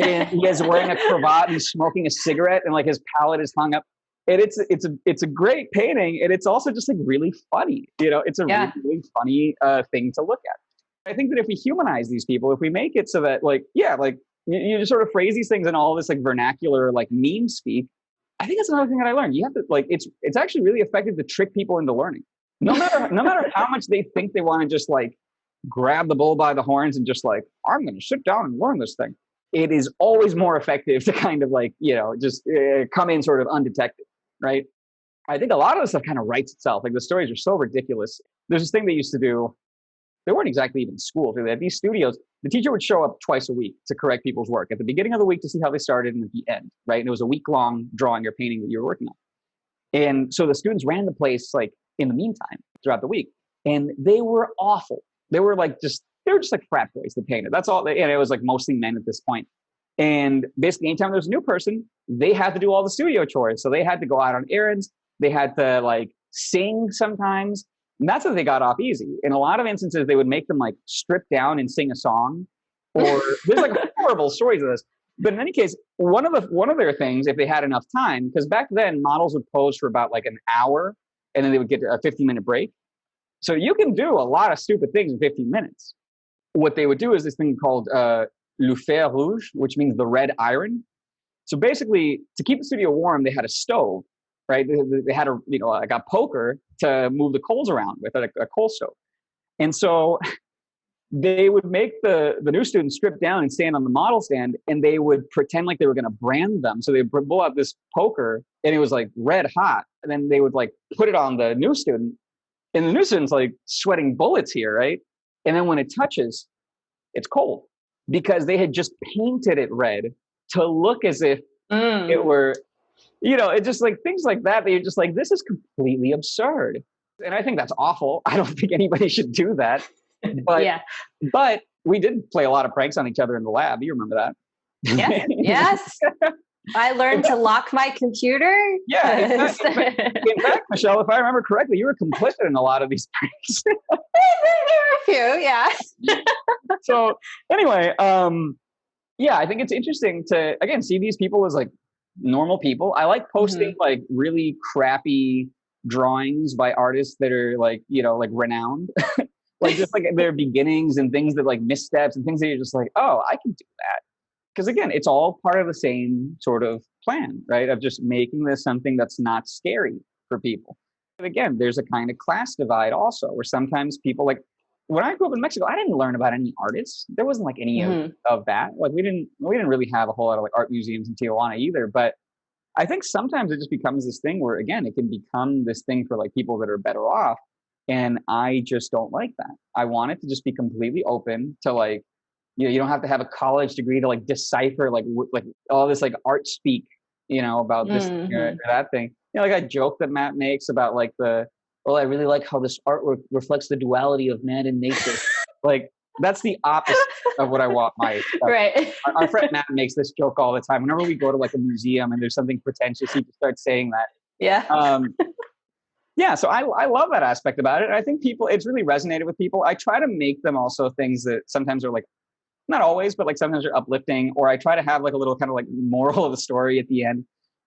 And he is wearing a cravat and he's smoking a cigarette and like his palette is hung up. And it's a great painting. And it's also just like really funny. It's a really, really funny thing to look at. I think that if we humanize these people, if we make it so that you just sort of phrase these things in all this like vernacular, like meme speak, I think that's another thing that I learned. You have to it's actually really effective to trick people into learning. No matter how much they think they want to just like grab the bull by the horns and just like, I'm going to sit down and learn this thing. It is always more effective to kind of like, just come in sort of undetected, right? I think a lot of the stuff kind of writes itself. Like the stories are so ridiculous. There's this thing they used to do. They weren't exactly even schools. At these studios, the teacher would show up twice a week to correct people's work. At the beginning of the week to see how they started and at the end, right? And it was a week-long drawing or painting that you were working on. And so the students ran the place like in the meantime throughout the week. And they were awful. They were just like frat boys that painted. That's all. And it was like mostly men at this point. And basically anytime there was a new person, they had to do all the studio chores. So they had to go out on errands. They had to like sing sometimes. And that's how they got off easy. In a lot of instances, they would make them like strip down and sing a song. Or there's like horrible stories of this. But in any case, one of their things, if they had enough time, because back then models would pose for about like an hour and then they would get a 15-minute break. So you can do a lot of stupid things in 15 minutes. What they would do is this thing called le fer rouge, which means the red iron. So basically, to keep the studio warm, they had a stove, right? They had like a poker to move the coals around with, like a coal stove. And so they would make the new students strip down and stand on the model stand, and they would pretend like they were going to brand them. So they would pull out this poker, and it was like red hot. And then they would like put it on the new student, and the new student's like sweating bullets here, right? And then when it touches, it's cold because they had just painted it red to look as if it were, it just like things like that. They're just like, this is completely absurd. And I think that's awful. I don't think anybody should do that. But we did play a lot of pranks on each other in the lab. You remember that? Yeah. Yes. I learned to lock my computer. Yeah. In fact, Michelle, if I remember correctly, you were complicit in a lot of these pranks. There were a few, yeah. So anyway, I think it's interesting to, again, see these people as like normal people. I like posting like really crappy drawings by artists that are like, like renowned. Like just like their beginnings and things that like missteps and things that you're just like, oh, I can do that. Because again, it's all part of the same sort of plan, right? Of just making this something that's not scary for people. But again, there's a kind of class divide also, where sometimes people like, when I grew up in Mexico, I didn't learn about any artists. There wasn't like any of that. Like we didn't really have a whole lot of like art museums in Tijuana either. But I think sometimes it just becomes this thing where, again, it can become this thing for like people that are better off. And I just don't like that. I want it to just be completely open to like, you don't have to have a college degree to like decipher like all this like art speak, about this or that thing. Like a joke that Matt makes about like I really like how this artwork reflects the duality of man and nature. Like that's the opposite of what I want my right. Our friend Matt makes this joke all the time. Whenever we go to like a museum and there's something pretentious, he just starts saying that. Yeah. So I love that aspect about it. I think it's really resonated with people. I try to make them also things that sometimes are like, not always, but like sometimes are uplifting, or I try to have like a little kind of like moral of the story at the end,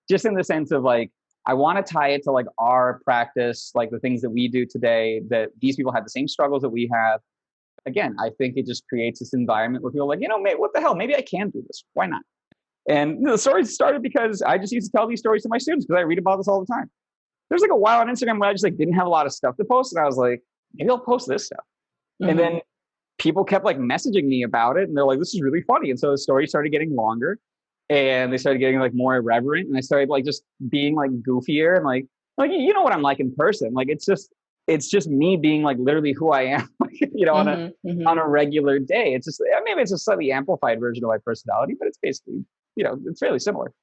just in the sense of like, I want to tie it to like our practice, like the things that we do today, that these people have the same struggles that we have. Again, I think it just creates this environment where people are like, what the hell? Maybe I can do this. Why not? And the story started because I just used to tell these stories to my students because I read about this all the time. There's like a while on Instagram where I just like didn't have a lot of stuff to post. And I was like, maybe I'll post this stuff. And then people kept like messaging me about it. And they're like, this is really funny. And so the story started getting longer and they started getting like more irreverent. And I started like just being like goofier and like, what I'm like in person. Like, it's just me being like literally who I am, on a regular day. It's just, maybe it's a slightly amplified version of my personality, but it's basically, it's fairly similar.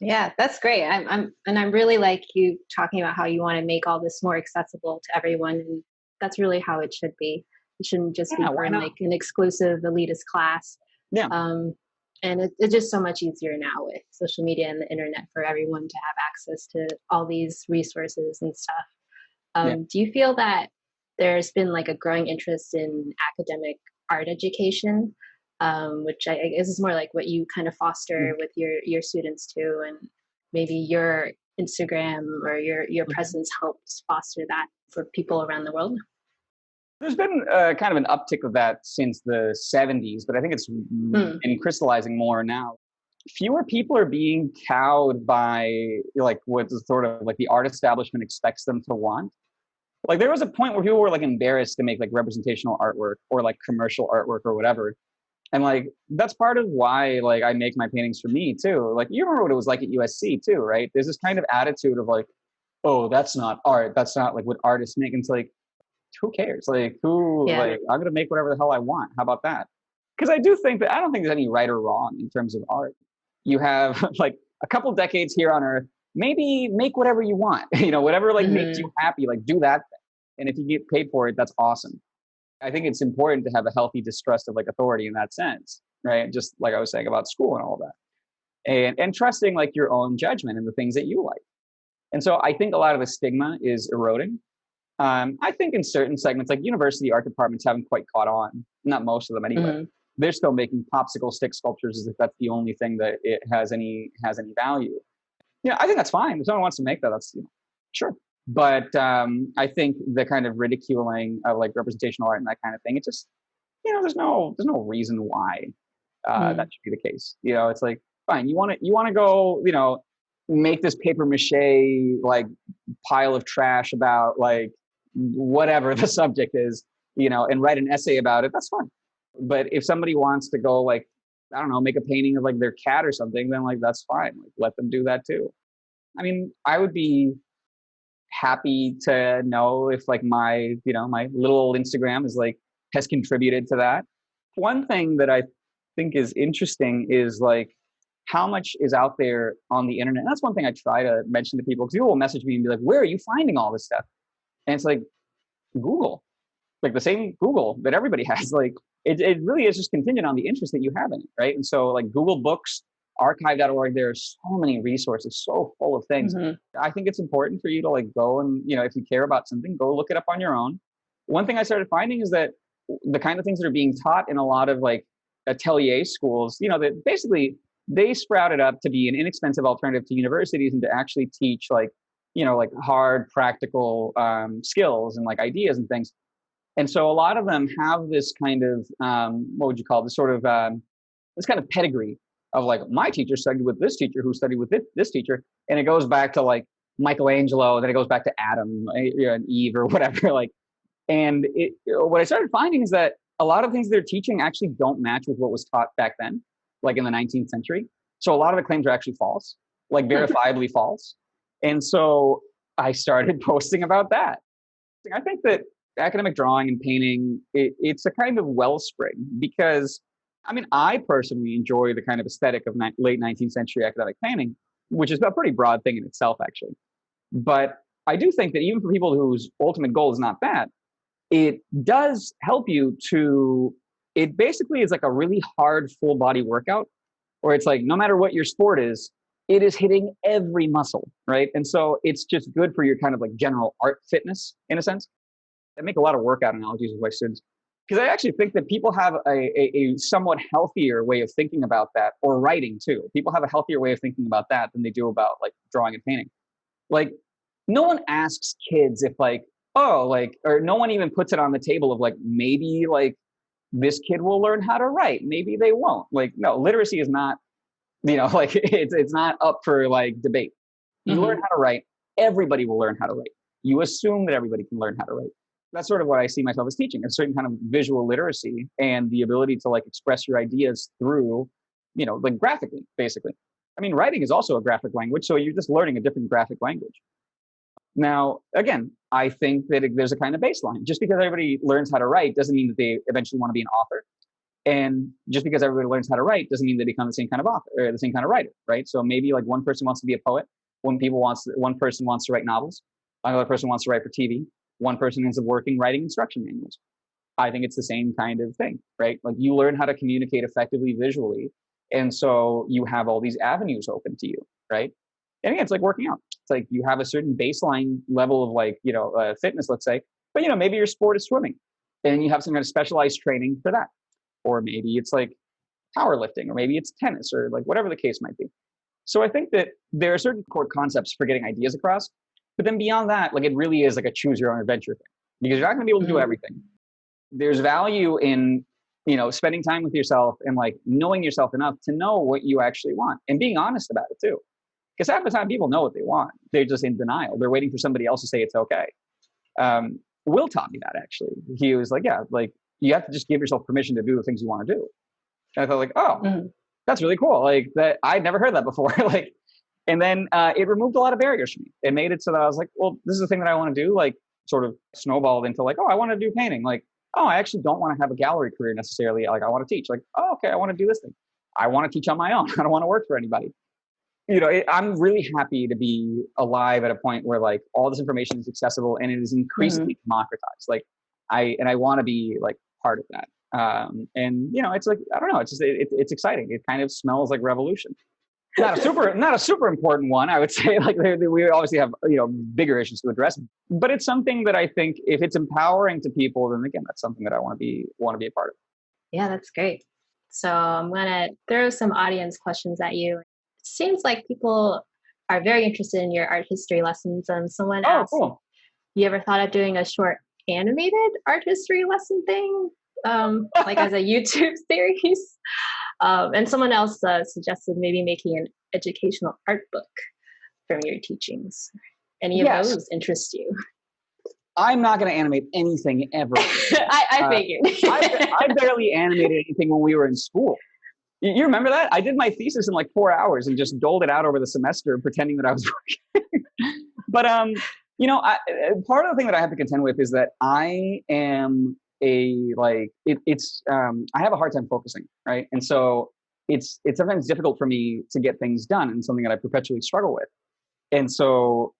Yeah, that's great. I'm really like you talking about how you want to make all this more accessible to everyone, and that's really how it should be. It shouldn't just be Yeah, for why not? like an exclusive elitist class. Yeah, Um, and it's just so much easier now with social media and the internet for everyone to have access to all these resources and stuff. yeah. Do you feel that there's been like a growing interest in academic art education, which I guess is more like what you kind of foster with your students too, and maybe your Instagram or your Mhm. presence helps foster that for people around the world? There's been kind of an uptick of that since the 70s, but I think it's Mm, been crystallizing more now. Fewer people are being cowed by like what sort of like the art establishment expects them to want. Like there was a point where people were like embarrassed to make like representational artwork or like commercial artwork or whatever. And like that's part of why like I make my paintings for me too. Like you remember what it was like at USC too, right? There's this kind of attitude of like, oh, that's not art. That's not like what artists make. And it's like, who cares? Like who yeah. like I'm gonna make whatever the hell I want. How about that? Because I do think that I don't think there's any right or wrong in terms of art. You have like a couple decades here on earth, maybe make whatever you want. Whatever like makes Hmm. you happy, like do that thing. And if you get paid for it, that's awesome. I think it's important to have a healthy distrust of like authority in that sense, right? Just like I was saying about school and all that. And trusting like your own judgment and the things that you like. And so I think a lot of the stigma is eroding. I think in certain segments, like university art departments haven't quite caught on. Not most of them anyway. Hmm. They're still making popsicle stick sculptures as if that's the only thing that it has any value. Yeah, I think that's fine. If someone wants to make that, that's sure. But I think the kind of ridiculing of like representational art and that kind of thing, it just there's no reason why that Hmm. should be the case. It's like fine. You want to go make this paper mache like pile of trash about like whatever the subject is, and write an essay about it. That's fine. But if somebody wants to go like I don't know, make a painting of like their cat or something, then like that's fine. Like let them do that too. I mean, I would be happy to know if like my little Instagram is like has contributed to that. One thing that I think is interesting is like how much is out there on the internet. And that's one thing I try to mention to people because people will message me and be like, "Where are you finding all this stuff?" And it's like Google, like the same Google that everybody has. Like it really is just contingent on the interest that you have in it, right? And so like Google Books, archive.org, there are so many resources, so full of things. Hmm. I think it's important for you to like go and, if you care about something, go look it up on your own. One thing I started finding is that the kind of things that are being taught in a lot of like atelier schools, that basically they sprouted up to be an inexpensive alternative to universities and to actually teach like, like hard practical skills and like ideas and things. And so a lot of them have this kind of what would you call this sort of this kind of pedigree of like my teacher studied with this teacher who studied with this teacher, and it goes back to like Michelangelo, and then it goes back to Adam and Eve or whatever. Like, and what I started finding is that a lot of things they're teaching actually don't match with what was taught back then, like in the 19th century. So a lot of the claims are actually false, like verifiably false. And so I started posting about that. I think that academic drawing and painting, it's a kind of wellspring because, I mean, I personally enjoy the kind of aesthetic of late 19th century academic painting, which is a pretty broad thing in itself, actually. But I do think that even for people whose ultimate goal is not that, it does help you to, it basically is like a really hard full body workout where it's like no matter what your sport is, it is hitting every muscle, right? And so it's just good for your kind of like general art fitness in a sense. I make a lot of workout analogies with my students because I actually think that people have a somewhat healthier way of thinking about that, or writing too. People have a healthier way of thinking about that than they do about like drawing and painting. Like no one asks kids if like, oh, like, or no one even puts it on the table of like, maybe like this kid will learn how to write. Maybe they won't. Like, no, literacy is not, like it's not up for like debate. You learn Hmm. how to write, everybody will learn how to write. You assume that everybody can learn how to write. That's sort of what I see myself as teaching, a certain kind of visual literacy and the ability to like express your ideas through, like graphically, basically. I mean, writing is also a graphic language, so you're just learning a different graphic language. Now, again, I think that there's a kind of baseline. Just because everybody learns how to write doesn't mean that they eventually want to be an author. And just because everybody learns how to write doesn't mean they become the same kind of author or the same kind of writer, right? So maybe like one person wants to be a poet, one person wants to write novels, another person wants to write for TV, one person ends up writing instruction manuals. I think it's the same kind of thing, right? Like you learn how to communicate effectively visually, and so you have all these avenues open to you, right? And again, it's like working out. It's like you have a certain baseline level of like, fitness, let's say, but maybe your sport is swimming and you have some kind of specialized training for that. Or maybe it's like powerlifting, or maybe it's tennis, or like whatever the case might be. So I think that there are certain core concepts for getting ideas across, but then beyond that, like it really is like a choose your own adventure thing, because you're not going to be able to do everything. There's value in, spending time with yourself and like knowing yourself enough to know what you actually want and being honest about it too. Because half the time people know what they want. They're just in denial. They're waiting for somebody else to say it's okay. Will taught me that actually. He was like, yeah, like, you have to just give yourself permission to do the things you want to do. And I thought like, oh, that's really cool. Like that, I'd never heard that before. Like, and then it removed a lot of barriers for me. It made it so that I was like, well, this is the thing that I want to do. Like sort of snowballed into like, oh, I want to do painting. Like, oh, I actually don't want to have a gallery career necessarily. Like I want to teach. Like, oh, okay, I want to do this thing. I want to teach on my own. I don't want to work for anybody. I'm really happy to be alive at a point where like all this information is accessible and it is increasingly democratized. Like I want to be like part of that. It's like, I don't know, it's just, it's exciting. It kind of smells like revolution. Not a super important one, I would say. Like we obviously have, bigger issues to address, but it's something that I think if it's empowering to people, then again, that's something that I want to be a part of. Yeah, that's great. So I'm going to throw some audience questions at you. It seems like people are very interested in your art history lessons. Someone asked, cool. You ever thought of doing a short animated art history lesson thing? Like as a YouTube series? And someone else suggested maybe making an educational art book from your teachings. Any of those interest you? I'm not going to animate anything ever. I figured. I barely animated anything when we were in school. You remember that? I did my thesis in like 4 hours and just doled it out over the semester, pretending that I was working. But part of the thing that I have to contend with is that I am I have a hard time focusing, right? And so it's sometimes difficult for me to get things done, and something that I perpetually struggle with. And so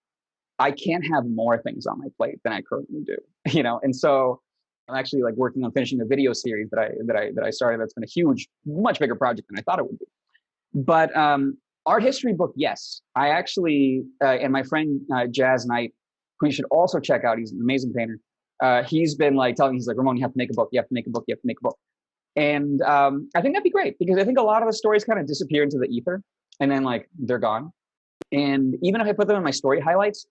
I can't have more things on my plate than I currently do, And so I'm actually like working on finishing a video series that I started. That's been a huge, much bigger project than I thought it would be. But art history book, yes. I actually and my friend Jazz Knight, who you should also check out. He's an amazing painter. He's been like telling me, he's like, Ramon, you have to make a book. You have to make a book. You have to make a book. And I think that'd be great, because I think a lot of the stories kind of disappear into the ether and then like they're gone. And even if I put them in my story highlights,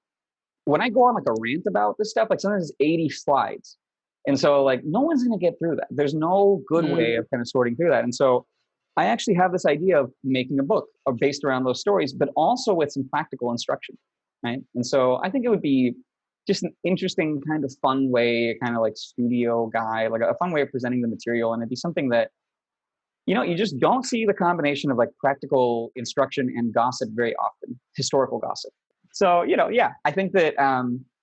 when I go on like a rant about this stuff, like sometimes it's 80 slides. And so like no one's going to get through that. There's no good way of kind of sorting through that. And so I actually have this idea of making a book based around those stories, but also with some practical instruction, right? And so I think it would be just an interesting kind of fun way, kind of like studio guy, like a fun way of presenting the material. And it'd be something that, you just don't see the combination of like practical instruction and gossip very often, historical gossip. So, I think that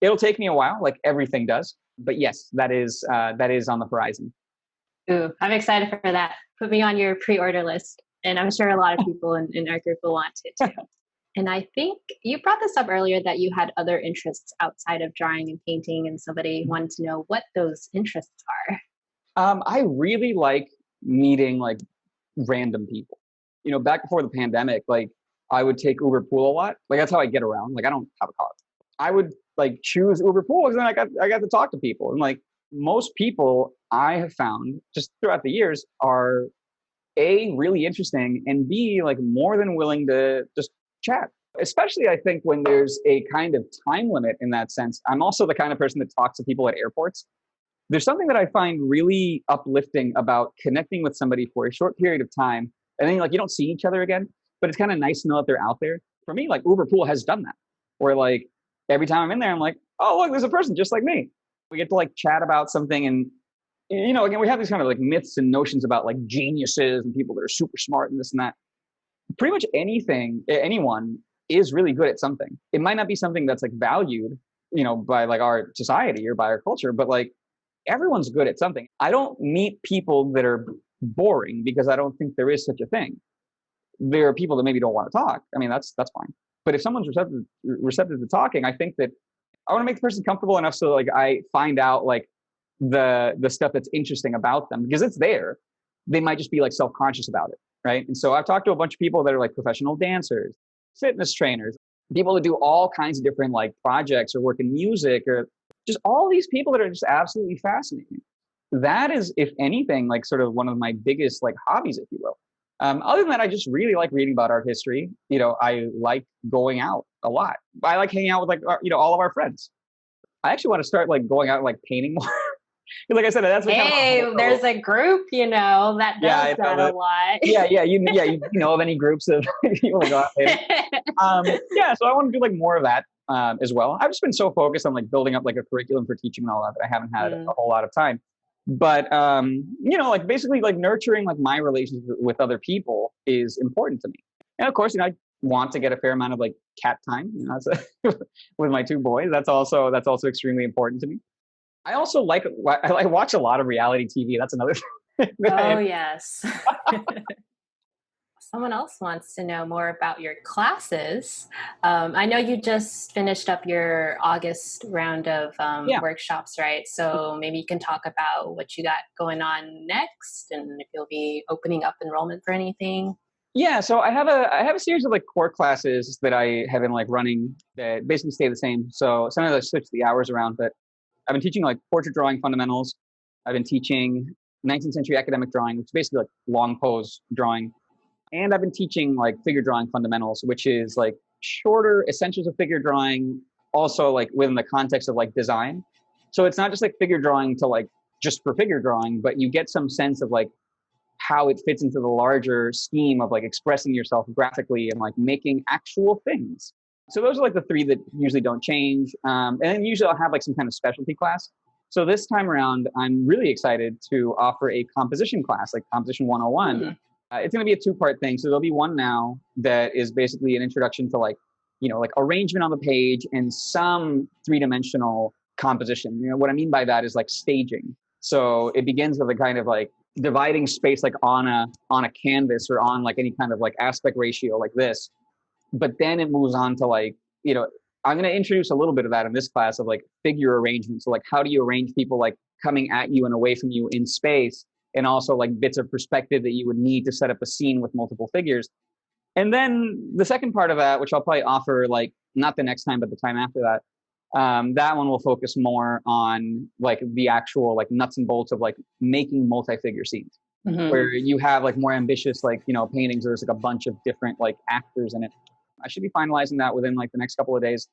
it'll take me a while, like everything does. But yes, that is on the horizon. Ooh, I'm excited for that. Put me on your pre-order list. And I'm sure a lot of people in our group will want it too. And I think you brought this up earlier that you had other interests outside of drawing and painting, and somebody wanted to know what those interests are. I really like meeting like random people. Back before the pandemic, like I would take Uber Pool a lot. Like that's how I get around. Like I don't have a car. I would like choose Uber Pool because then I got to talk to people. And like most people I have found just throughout the years are A, really interesting, and B, like more than willing to just chat. Especially I think when there's a kind of time limit in that sense. I'm also the kind of person that talks to people at airports. There's something that I find really uplifting about connecting with somebody for a short period of time, and then like you don't see each other again, but it's kind of nice to know that they're out there. For me, like Uber Pool has done that, where like every time I'm in there, I'm like, oh, look, there's a person just like me. We get to like chat about something. And, again, we have these kind of like myths and notions about like geniuses and people that are super smart and this and that. Pretty much anyone is really good at something. It might not be something that's like valued, by like our society or by our culture, but like everyone's good at something. I don't meet people that are boring because I don't think there is such a thing. There are people that maybe don't want to talk. I mean, that's fine. But if someone's receptive to talking, I think that I want to make the person comfortable enough so like I find out like the stuff that's interesting about them because it's there. They might just be like self-conscious about it, right? And so I've talked to a bunch of people that are like professional dancers, fitness trainers, people that do all kinds of different like projects or work in music, or just all these people that are just absolutely fascinating. That is, if anything, like sort of one of my biggest like hobbies, if you will. Other than that, I just really like reading about art history. You know, I like going out a lot. I like hanging out with like all of our friends. I actually want to start like going out and like painting more. Like I said, that's what there's a group, that does that a lot. You know of any groups of people that go out there? So I want to do like more of that as well. I've just been so focused on like building up like a curriculum for teaching and all that I haven't had a whole lot of time. But like basically like nurturing like my relationship with other people is important to me. And of course, I want to get a fair amount of like cat time, with my two boys. That's also extremely important to me. I also I watch a lot of reality TV. That's another thing. Oh, yes. Someone else wants to know more about your classes. I know you just finished up your August round of workshops, right? So maybe you can talk about what you got going on next and if you'll be opening up enrollment for anything. Yeah, so I have a series of like core classes that I have been like running that basically stay the same. So sometimes I switch the hours around, but I've been teaching like portrait drawing fundamentals. I've been teaching 19th century academic drawing, which is basically like long pose drawing. And I've been teaching like figure drawing fundamentals, which is like shorter essentials of figure drawing, also like within the context of like design. So it's not just like figure drawing to like just for figure drawing, but you get some sense of like how it fits into the larger scheme of like expressing yourself graphically and like making actual things. So those are like the three that usually don't change. And then usually I'll have like some kind of specialty class. So this time around, I'm really excited to offer a composition class, like Composition 101. Mm-hmm. It's going to be a two-part thing. So there'll be one now that is basically an introduction to like, like arrangement on the page and some three-dimensional composition. What I mean by that is like staging. So it begins with a kind of like dividing space like on a canvas or on like any kind of like aspect ratio like this. But then it moves on to like, I'm going to introduce a little bit of that in this class of like figure arrangement. So like, how do you arrange people like coming at you and away from you in space? And also like bits of perspective that you would need to set up a scene with multiple figures. And then the second part of that, which I'll probably offer like not the next time, but the time after that, that one will focus more on like the actual like nuts and bolts of like making multi-figure scenes, where you have like more ambitious like paintings. There's like a bunch of different like actors in it. I should be finalizing that within like the next couple of days.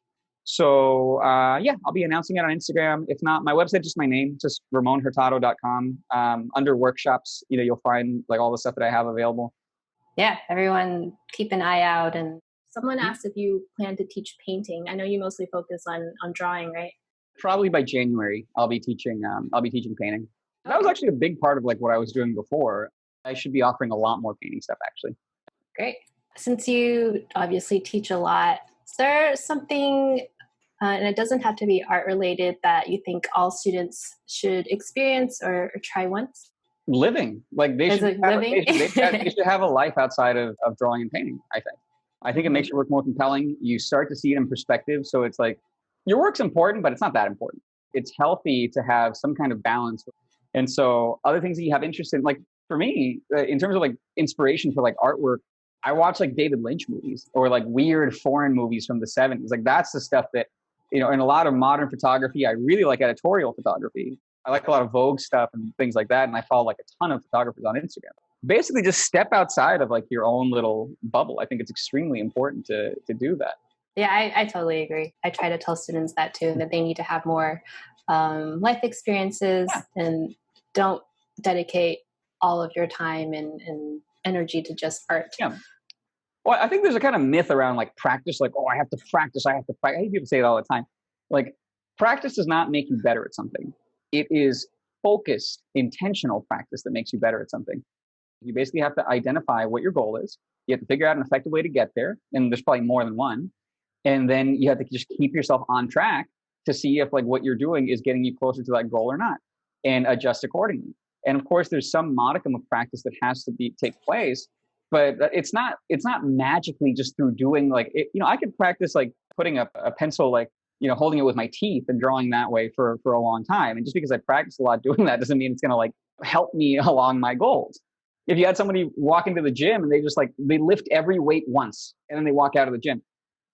So I'll be announcing it on Instagram. If not, my website, just my name, just RamonHurtado.com. Under workshops, you'll find like all the stuff that I have available. Yeah, everyone keep an eye out. And someone asked if you plan to teach painting. I know you mostly focus on drawing, right? Probably by January, I'll be teaching painting. That was actually a big part of like what I was doing before. I should be offering a lot more painting stuff actually. Great. Since you obviously teach a lot, is there something, and it doesn't have to be art related, that you think all students should experience or try once? Living. Like they should have a life outside of drawing and painting, I think it makes your work more compelling. You start to see it in perspective. So it's like your work's important, but it's not that important. It's healthy to have some kind of balance. And so other things that you have interest in, like for me, in terms of like inspiration for like artwork, I watch like David Lynch movies or like weird foreign movies from the 70s. Like that's the stuff that, in a lot of modern photography, I really like editorial photography. I like a lot of Vogue stuff and things like that. And I follow like a ton of photographers on Instagram. Basically just step outside of like your own little bubble. I think it's extremely important to do that. Yeah, I totally agree. I try to tell students that too, that they need to have more life experiences and don't dedicate all of your time and energy to just art. Yeah. Well, I think there's a kind of myth around like practice, like, oh, I have to practice. I hate people say it all the time. Like practice does not make you better at something. It is focused, intentional practice that makes you better at something. You basically have to identify what your goal is. You have to figure out an effective way to get there. And there's probably more than one. And then you have to just keep yourself on track to see if like what you're doing is getting you closer to that goal or not and adjust accordingly. And of course, there's some modicum of practice that has to take place, but it's not magically just through doing like it. I could practice like putting a pencil, like, holding it with my teeth and drawing that way for a long time. And just because I practice a lot doing that doesn't mean it's going to like help me along my goals. If you had somebody walk into the gym and they lift every weight once and then they walk out of the gym,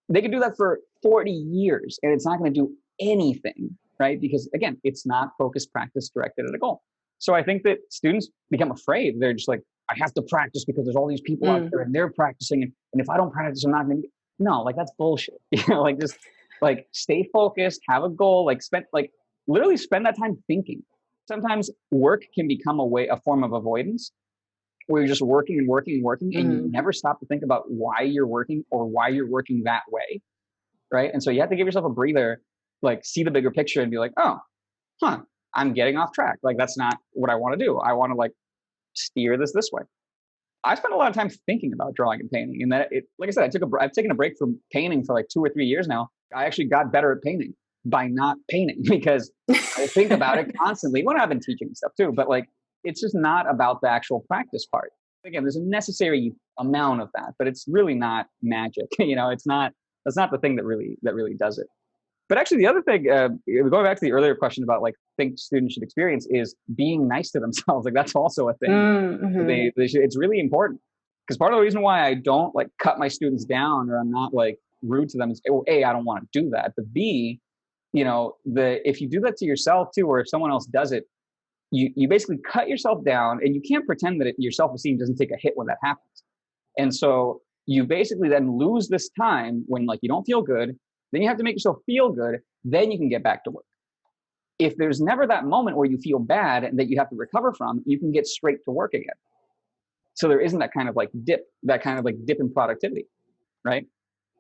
they could do that for 40 years and it's not going to do anything, right? Because again, it's not focused practice directed at a goal. So I think that students become afraid. They're just like, I have to practice because there's all these people out there and they're practicing. And if I don't practice, I'm not going to. No, like that's bullshit. Like just like stay focused, have a goal, literally spend that time thinking. Sometimes work can become a form of avoidance where you're just working and working and working and you never stop to think about why you're working or why you're working that way. Right. And so you have to give yourself a breather, like see the bigger picture and be like, I'm getting off track. Like, that's not what I want to do. I want to like steer this way. I spent a lot of time thinking about drawing and painting, and that like I said, I've taken a break from painting for like 2 or 3 years now. I actually got better at painting by not painting because I think about it constantly when I've been teaching and stuff too. But like, it's just not about the actual practice part. Again, there's a necessary amount of that, but it's really not magic. That's not the thing that really does it. But actually, the other thing, going back to the earlier question about like think students should experience is being nice to themselves. Like that's also a thing. It's really important because part of the reason why I don't like cut my students down or I'm not like rude to them is A, I don't want to do that. But B, if you do that to yourself too, or if someone else does it, you basically cut yourself down and you can't pretend that your self-esteem doesn't take a hit when that happens. And so you basically then lose this time when like you don't feel good. Then you have to make yourself feel good. Then you can get back to work. If there's never that moment where you feel bad and that you have to recover from, you can get straight to work again. So there isn't that kind of like dip in productivity, right?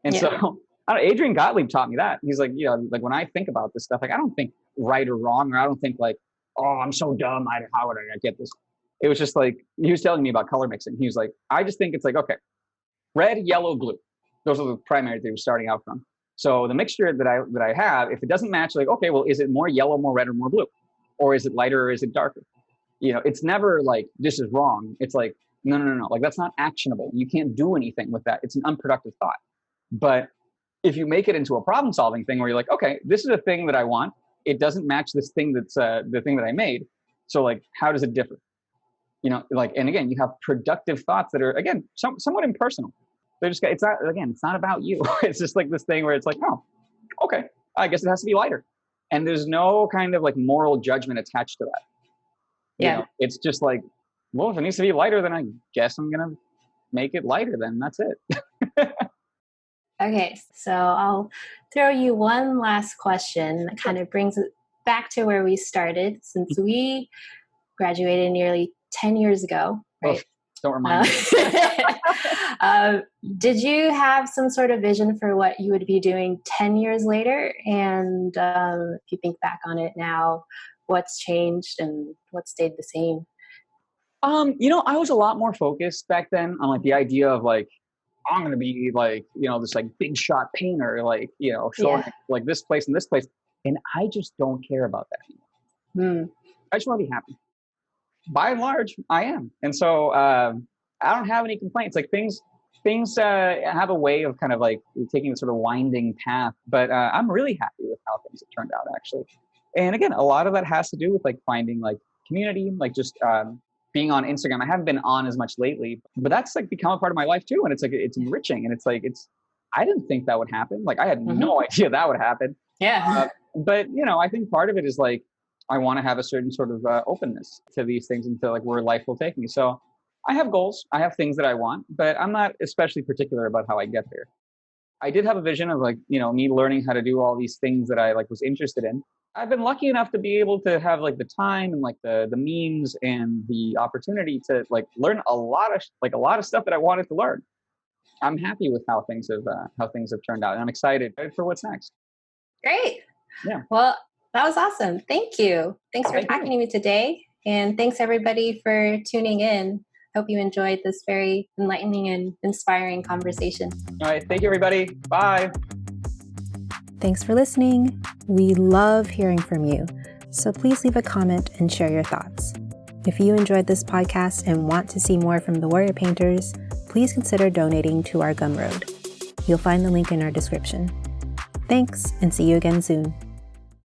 And so Adrian Gottlieb taught me that. He's like, like when I think about this stuff, like I don't think right or wrong, or I don't think like, oh, I'm so dumb. How would I get this? It was just like, he was telling me about color mixing. He was like, I just think it's like, okay, red, yellow, blue. Those are the primaries that he was starting out from. So the mixture that I have, if it doesn't match, like, okay, well, is it more yellow, more red, or more blue? Or is it lighter or is it darker? It's never like, this is wrong. It's like, no. Like, that's not actionable. You can't do anything with that. It's an unproductive thought. But if you make it into a problem solving thing where you're like, okay, this is a thing that I want. It doesn't match this thing that's the thing that I made. So like, how does it differ? And again, you have productive thoughts that are, again, somewhat impersonal. It's not about you. It's just like this thing where it's like, oh, okay, I guess it has to be lighter. And there's no kind of like moral judgment attached to that. Yeah. It's just like, well, if it needs to be lighter, then I guess I'm going to make it lighter then. That's it. Okay. So I'll throw you one last question that kind of brings it back to where we started, since we graduated nearly 10 years ago, right? Oh, don't remind me. Did you have some sort of vision for what you would be doing 10 years later? And if you think back on it now, what's changed and what stayed the same? I was a lot more focused back then on like the idea of like, I'm going to be like, this like big shot painter, like, showing like this place and this place. And I just don't care about that anymore. I just want to be happy. By and large, I am. And so I don't have any complaints. Like things have a way of kind of like taking a sort of winding path, but I'm really happy with how things have turned out, actually. And again, a lot of that has to do with like finding like community, like just being on Instagram. I haven't been on as much lately, but that's like become a part of my life too. And it's like, it's enriching. And it's like, I didn't think that would happen. Like I had no idea that would happen. Yeah. But I think part of it is like, I want to have a certain sort of openness to these things and to like where life will take me. So I have goals. I have things that I want, but I'm not especially particular about how I get there. I did have a vision of like, me learning how to do all these things that I like was interested in. I've been lucky enough to be able to have like the time and like the means and the opportunity to like learn a lot of stuff that I wanted to learn. I'm happy with how things have turned out, and I'm excited for what's next. Great. Yeah. Well, that was awesome. Thank you. Thanks for talking to me today. And thanks everybody for tuning in. Hope you enjoyed this very enlightening and inspiring conversation. All right. Thank you, everybody. Bye. Thanks for listening. We love hearing from you. So please leave a comment and share your thoughts. If you enjoyed this podcast and want to see more from the Warrior Painters, please consider donating to our Gumroad. You'll find the link in our description. Thanks, and see you again soon.